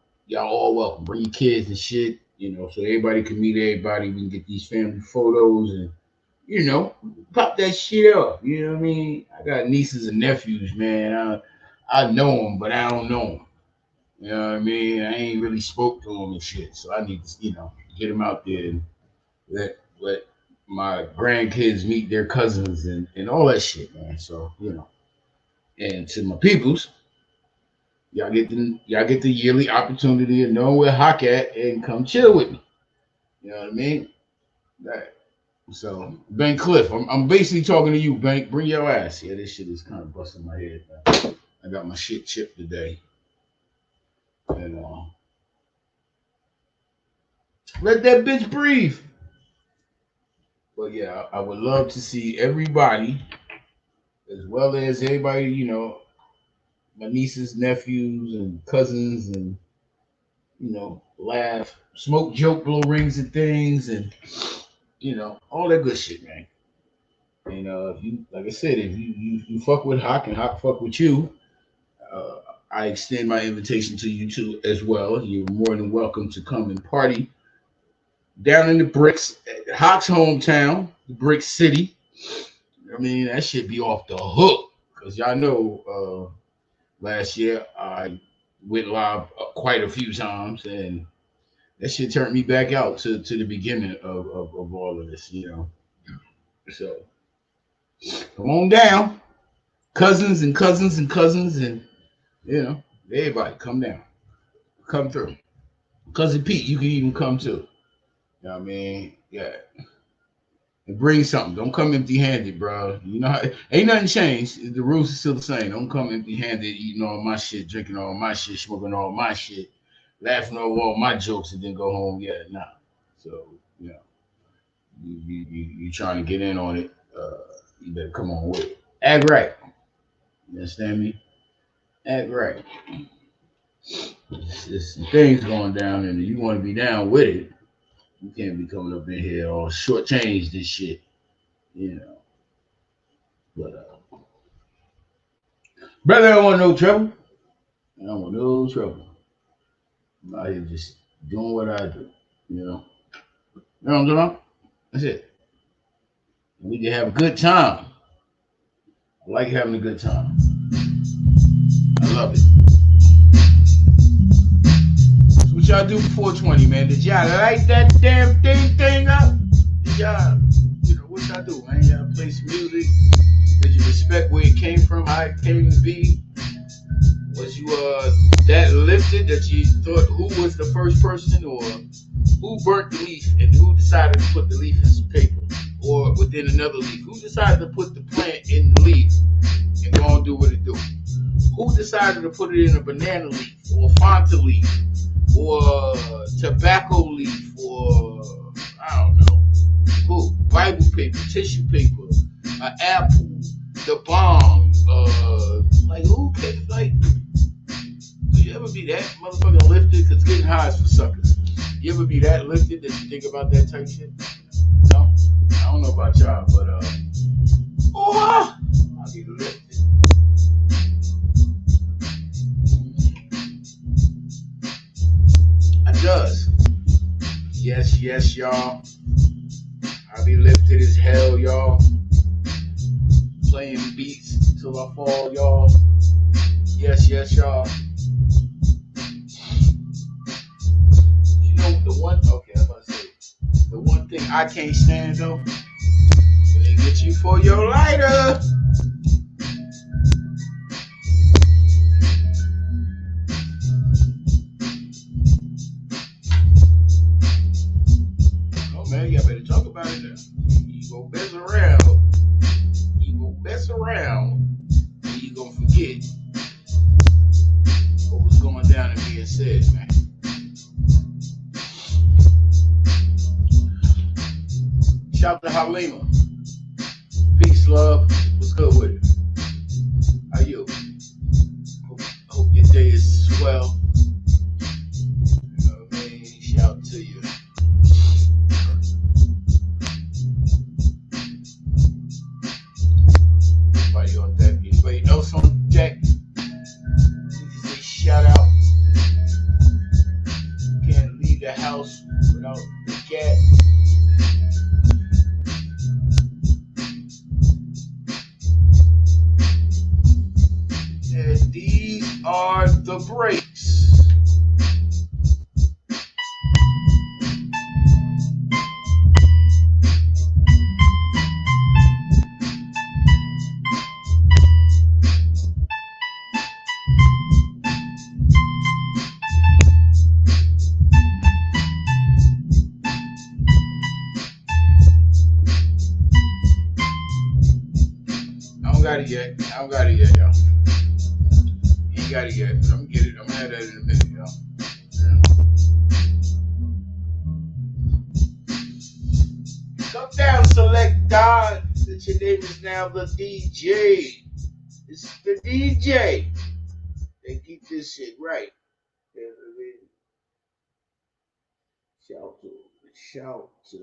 all welcome. Bring your kids and shit. So everybody can meet everybody. We can get these family photos and pop that shit up. You know what I mean? I got nieces and nephews, man. I know them, but I don't know them. You know what I mean? I ain't really spoke to them and shit. So I need to, get them out there and let my grandkids meet their cousins and all that shit, man. So, and to my peoples, y'all get the yearly opportunity to know where Hawk at and come chill with me. You know what I mean? Right. So, Bank Cliff, I'm basically talking to you, Bank. Bring your ass. Yeah, this shit is kind of busting my head, man. I got my shit chipped today. And let that bitch breathe. But yeah, I would love to see everybody, as well as everybody, my nieces, nephews, and cousins, and laugh, smoke, joke, blow rings and things, and all that good shit, man. And if you, like I said, if you fuck with Hawk and Hawk fuck with you, I extend my invitation to you too as well. You're more than welcome to come and party down in the Bricks, Hawk's hometown, the Brick City. I mean, that shit be off the hook because y'all know last year I went live quite a few times, and that shit turned me back out to the beginning of all of this, So come on down, cousins and cousins and cousins, and everybody come down, come through. Cousin Pete, you can even come too. You know what I mean? Yeah. And bring something. Don't come empty-handed, bro. Ain't nothing changed. The rules are still the same. Don't come empty-handed, eating all my shit, drinking all my shit, smoking all my shit, laughing over all my jokes, and then go home. Yeah, nah. So, you trying to get in on it, you better come on with it. Act right. You understand me? Act right. There's some things going down, and you want to be down with it. You can't be coming up in here all shortchanged this shit, But brother, I don't want no trouble. I don't want no trouble. I'm out here just doing what I do, You know what I'm doing? That's it. And we can have a good time. I like having a good time. I love it. What y'all do before 20, man? Did y'all light that damn thing up? Did y'all, what y'all do, man? Y'all play some music? Did you respect where it came from, how it came to be? Was you that lifted that you thought who was the first person, or who burnt the leaf and who decided to put the leaf in some paper or within another leaf? Who decided to put the plant in the leaf and go and do what it do? Who decided to put it in a banana leaf or Fanta leaf or tobacco leaf or I don't know? Who? Bible paper, tissue paper, an apple, the bomb. Like who can like? Do you ever be that motherfucking lifted? Cause getting high is for suckers. You ever be that lifted that you think about that type shit? No, I don't know about y'all, but I'll be lifted. I does. Yes, y'all. I be lifted as hell, y'all. Playing beats till I fall, y'all. Yes, y'all. You know the one? Okay, I'm about to say the one thing I can't stand though. When they get you for your lighter. Man, y'all better talk about it now. You go mess around. And you gonna forget what was going down and being said, man. Shout to Halima. Peace, love. What's good with it? How you? Hope your day is swell. You know what I mean? Shout to you. Anybody else on deck? Say shout out. Can't leave the house without the cat. And these are the breaks. I don't got it yet, y'all. Ain't got it yet. I'm gonna get it. I'm gonna have that in a minute, y'all. Yeah. Come down, select God. That your name is now the DJ. It's the DJ. They keep this shit right. You know what I mean? Shout to,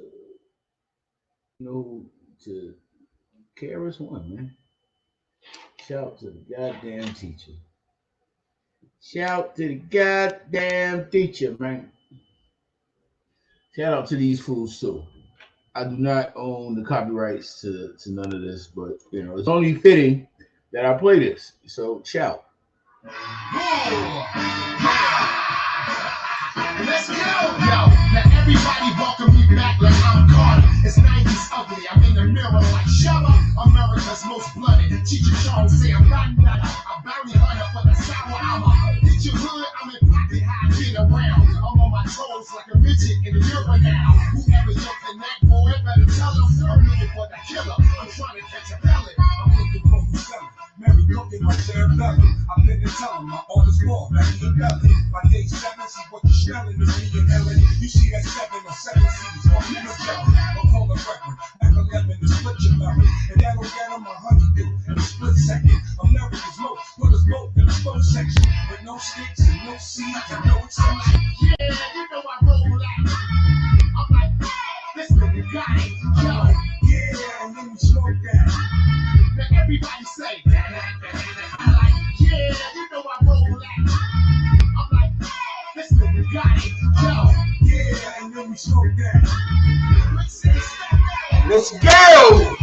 to KRS-One, man. Shout to the goddamn teacher. Shout to the goddamn teacher, man. Shout out to these fools too. I do not own the copyrights to none of this, but it's only fitting that I play this. So shout. Let's go, yo. Now everybody welcome me back like I'm Carter. It's 90s ugly. I'm in the mirror like Shabba. America's most blooded. Teacher Charles say I'm not nutty. I'm bounty hunter for the sour. I'm a hit your hood. I'm in pocket high, get around. I'm on my toes like a midget in a mirror now. Whoever jumped in that boy, better tell him I'm looking for the killer. I'm trying to catch a pellet. I'm looking for who's selling. Mary cooking my share belly. I've been to tell him my orders more. Back in belly. My day 7, see what you're smelling is me and Ellen. You see that 7 or 7 C's on me and Jelly. I'll call the record. Like 11 to split your memory. And that'll get him a honeydew in a split second. America's most, put us both in the slow section. With no sticks and no seeds and no exception. Yeah, you know I roll that. I'm like, this nigga got it, yo. Yeah, and then we smoke that. Now everybody say that. I'm like, yeah, you know I roll that. I'm like, this nigga got it, yo. Yeah, and then we smoke that. Let's go!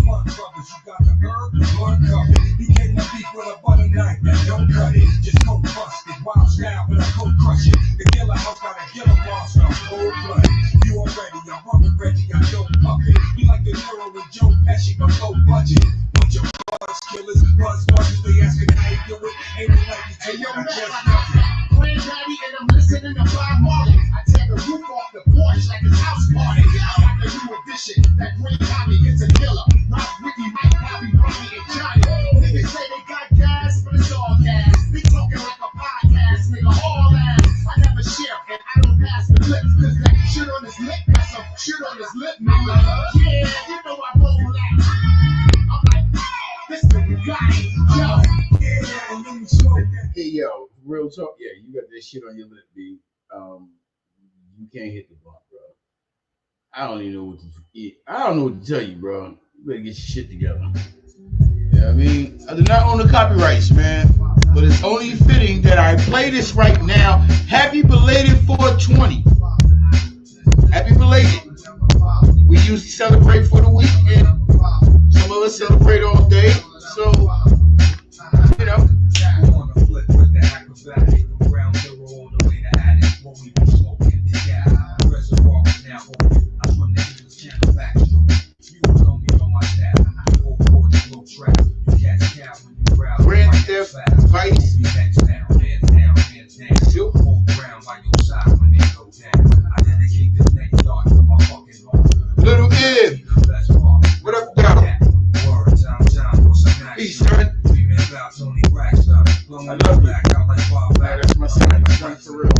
One brothers, you got the herb, one cover. You came to beef with a butter knife that don't cut it. Just go bust it, wild style, but I go crush it. The killer house got a killer monster, cold blood. You already, I'm rubbing Reggie, I'm Joe Puppet. You like the Euro with Joe Pesci, but low budget. Bunch of buzz killers, buzz buzzers, they asking how you do it. Ain't it like you take I just nothing. Granddaddy and I'm listening to Bob Marley. I tear the roof off the porch like it's house party. I got the new edition, that great copy, it's a killer. Not Ricky, Mike, Bobby, Robbie, and Johnny. Niggas say they got gas, but it's all gas. talk. Yeah, you got that shit on your lip, B. You can't hit the blunt, bro. I don't even know what to eat. I don't know what to tell you, bro. You better get your shit together. Yeah, I mean, I do not own the copyrights, man. But it's only fitting that I play this right now. Happy belated 420. Happy belated. We usually celebrate for the weekend. Some of us celebrate all day. So, you know. Grand Theft Vice. Little Ib. What up, dog? Peace, son. I love you. That's my son. My son for real.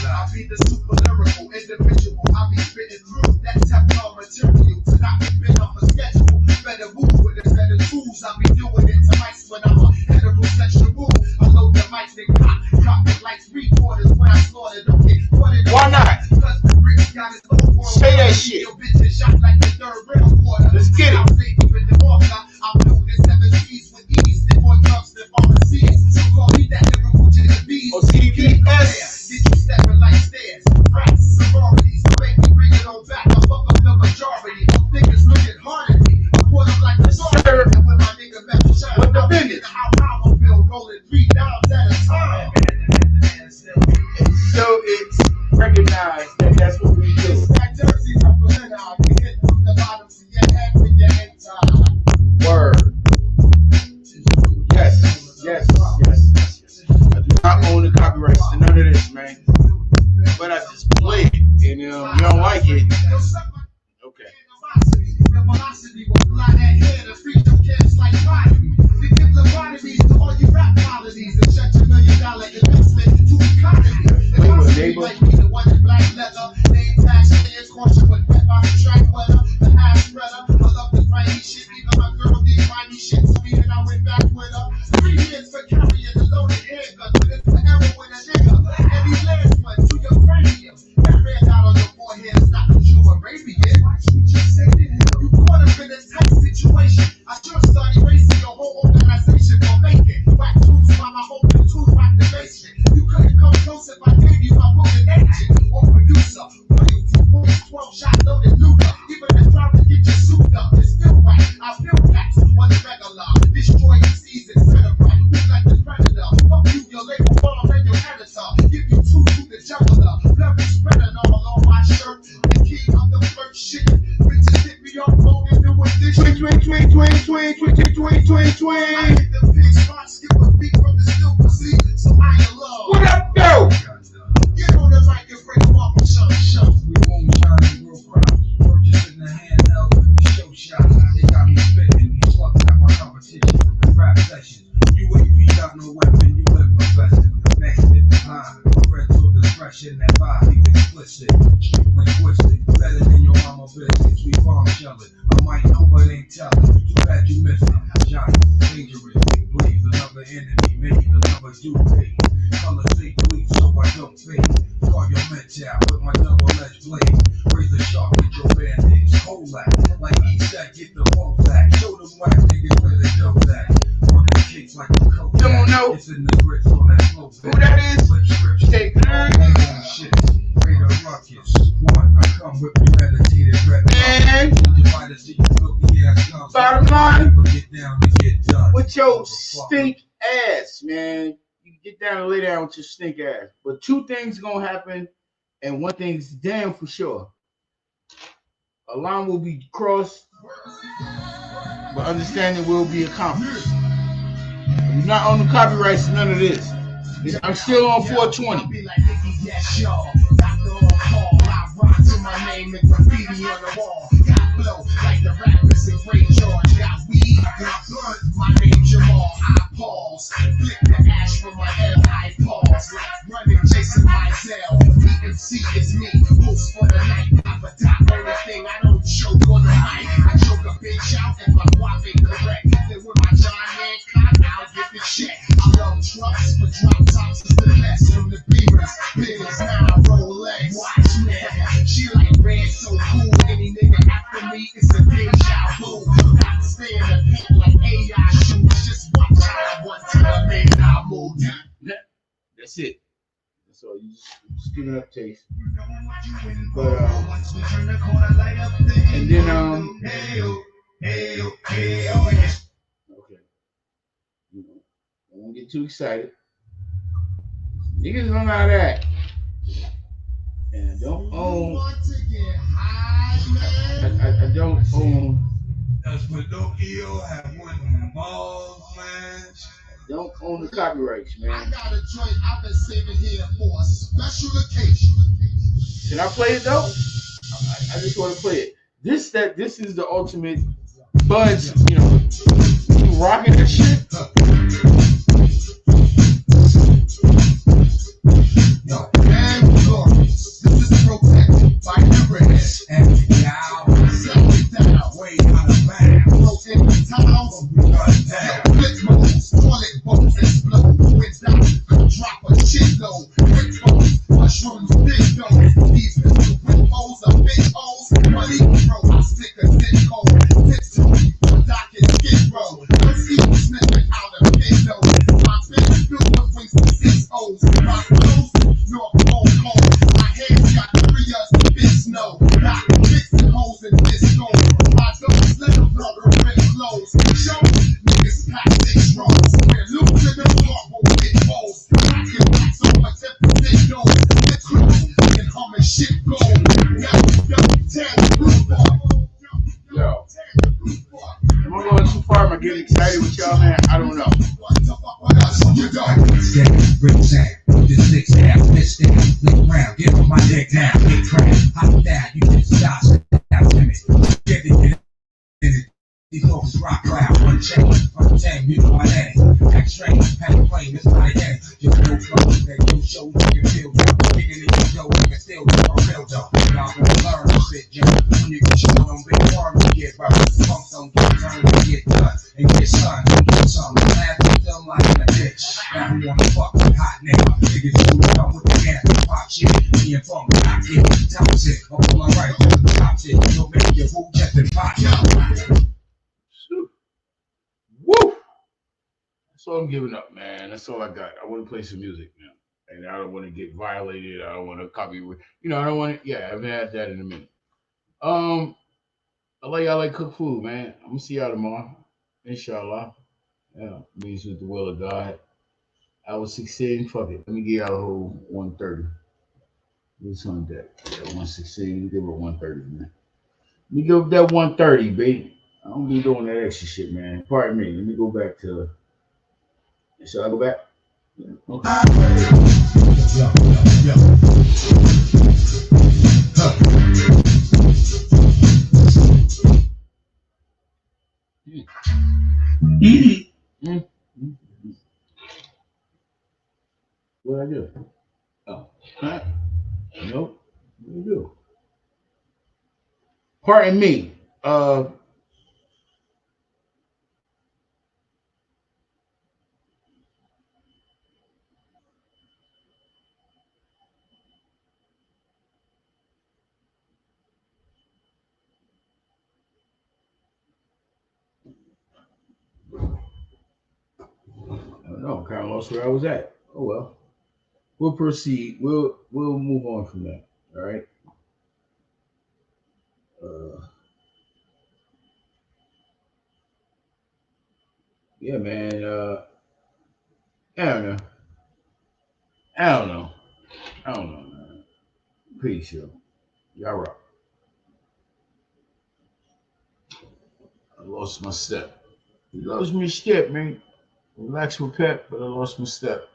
I'll be the super lyrical individual. I'll be spitting through that Teflon material to not be bent off a schedule. Better move with it, better tools. I'll be doing it to mics when I'm a heterosexual. I load the mics, they pop, drop it like 3/4 when I slaughter. Don't get caught in the Why not? Cause the bricks got his own world. Say that shit. Your bitch is shot like the third rail quarter. Let's get it. I'll say even the author. I'm doing this 7 C's with ease. They boy drugs live on the seas. So call me that lyrical Genovese. Oh, CBS. Get you stepping like stairs. Rats, sororities. Baby, bring it on back. I fuck up the majority. Niggas looking hard at me. I put them like a Sir. And when my nigga Metal Shine, What the I'm business? in how power bill rolling 3 downs at a time. So it's recognized that that's what we do. That jersey's a presenter. I can hit from the bottom to your head when you enter. Word. Yes. I do not own the copyrights to none of this, man. But I just play it, and you don't like it. Okay. The velocity will fly that head and freak them kids like body. They give lobotomies to all you rap qualities and shut your $1 million investment to economy. The constantly might be the one in black leather. Name tag stands, caution with wet by the track weather. The high spreader. I love the grimy shit. Even my girl did grimy shit to me and I went back with her. 3 years for carrying the loaded handgun. But it's forever with a nigga. And these last ones to your cranium. That red dot on your forehead is not what you Arabian. You just said it. You caught up in a tight situation. I should start erasing your whole organization for making whack tools while my whole tools rock the basement. You couldn't come close if I gave you my book and agent or producer. Royalty points, 12 shot loaded Luger. Even the crowd to get you souped up. It's still right. I feel facts on the regular. Destroy your season, celebrate. Look like the predator. Fuck you, your label bomb and your editor. Give you 2 to the juggler. Blood is spreading all on my shirt. The king of the flirt shit. Bitches hit me up, loaded and with this shit. I hit the big spot, skip a beat from the still pussy. So I am love. What up, though? Get on the mic and break them off and show. We won't shine the real crowd. Purchasing the handheld with the show shots. They got me spitting these fucks at my competition. Rap sessions. You ain't got no weapon, you live professing. Next in the line. Parental discretion, that vibe be explicit. Street linguistic. Better than your mama business. We bomb shelling. I might know but ain't telling. Too bad you missed it. Giant, dangerous, big blaze. Another enemy made, another duplicate. Color stay bleed so I don't fade. Scar your mental with my double-edged blade. Razor sharp with your bandage. Colak, like each that get the whole back. Show them whack niggas where they go that. On the kicks like a coat. Don't know It's in the grits on that slow who that is. Flip scripts. Take Shit. Radar ruckus. One, I come with premeditated red. And bottom line, Get down to get done. with your stink ass, man. You get down and lay down with your stink ass. But 2 things gonna happen, and one thing's damn for sure. A line will be crossed, but understanding will be accomplished. I'm not on the copyrights to none of this. I'm still on 420. Be like Iggy, yes, y'all. Dr. on call. I rock to my name and graffiti on the wall. Got flow like the rappers in Great George. Got weed, got blunt. My name Jamal. I pause. Flick the ash from my head. I pause. Like running Jason Mizell. DMC is me. Post for the night. Papa Doc. Only thing I don't show on the mic. it. So you just give it up taste. But and then okay. You know, I won't get too excited. Niggas don't know how to act. And I don't own. I don't own. Don't own the copyrights, man. I got a joint I've been saving here for a special occasion. Can I play it though? I just want to play it. This is the ultimate buds. You know, you rocking that shit. Yo, and glorious. This is protected by Everest. And now, settle it down. Way out of bounds. Throw in the towels. Flip moves, toilet bowls explode. Winds down, come drop a shitload. Quick bones, mushrooms, big domes. These pistol whip holes are big holes. Money throw, I stick a zip code. Tips to me, dock and skid row. Let's eat sniffing out of big nose. My face filled with wings to 6 O's. My clothes, North Pole cold. My hands got 3 U's, big snow. Got fixing holes in this stone. My doors let them rubber red clothes. Show niggas pack 6 rolls. We're losing the floor, but we get balls. Cracking backs on my 10% nose. Get close and humming shit gold. Yo, tear the roof off. Yo, am I going too far? Am I getting excited with y'all, man? I don't know. This 6 half, this thing, look round, get on my dick now, get cracked, hop down, you can stop, timid, get it. These folks rock loud, unchained, you know my name. Act strange, panic plane, it's not a game. Just go flow, that yo show, you can feel down. Kicking it, yo, you can still do a real dope. Y'all gonna learn this shit, yo. When you get shit on big farm, you get rough. Punks don't get turned, you get done. And get sun, you get some. Laugh at them like in a ditch. Now we wanna fuck with hot nigga. Niggas who come with the gas, pop shit. Me and funk, I get top shit. I'm on my right, top shit. You'll make your who just in pot. Woo! That's all I'm giving up, man. That's all I got. I want to play some music now. And I don't want to get violated. I don't want to copy. You know, I don't want to. Yeah, I haven't had that in a minute. I like cook food, man. I'm going to see y'all tomorrow. Inshallah. Yeah, means with the will of God. I was 16. Fuck it. Let me give y'all a whole 130. What's on deck? Yeah, 116. Give it 130, man. Let me give that 130, baby. I don't be doing that extra shit, man. Pardon me. Let me go back to. Shall I go back? Yeah. Okay. What did I do? Oh, huh? Nope. What did I do? Pardon me. I don't know. Kind of lost where I was at. Oh well. We'll proceed. We'll move on from that. All right. Yeah, man. I don't know. I don't know. Man. Pretty sure. Y'all rock. I lost my step. You lost my step, man. Relax with Pep, but I lost my step.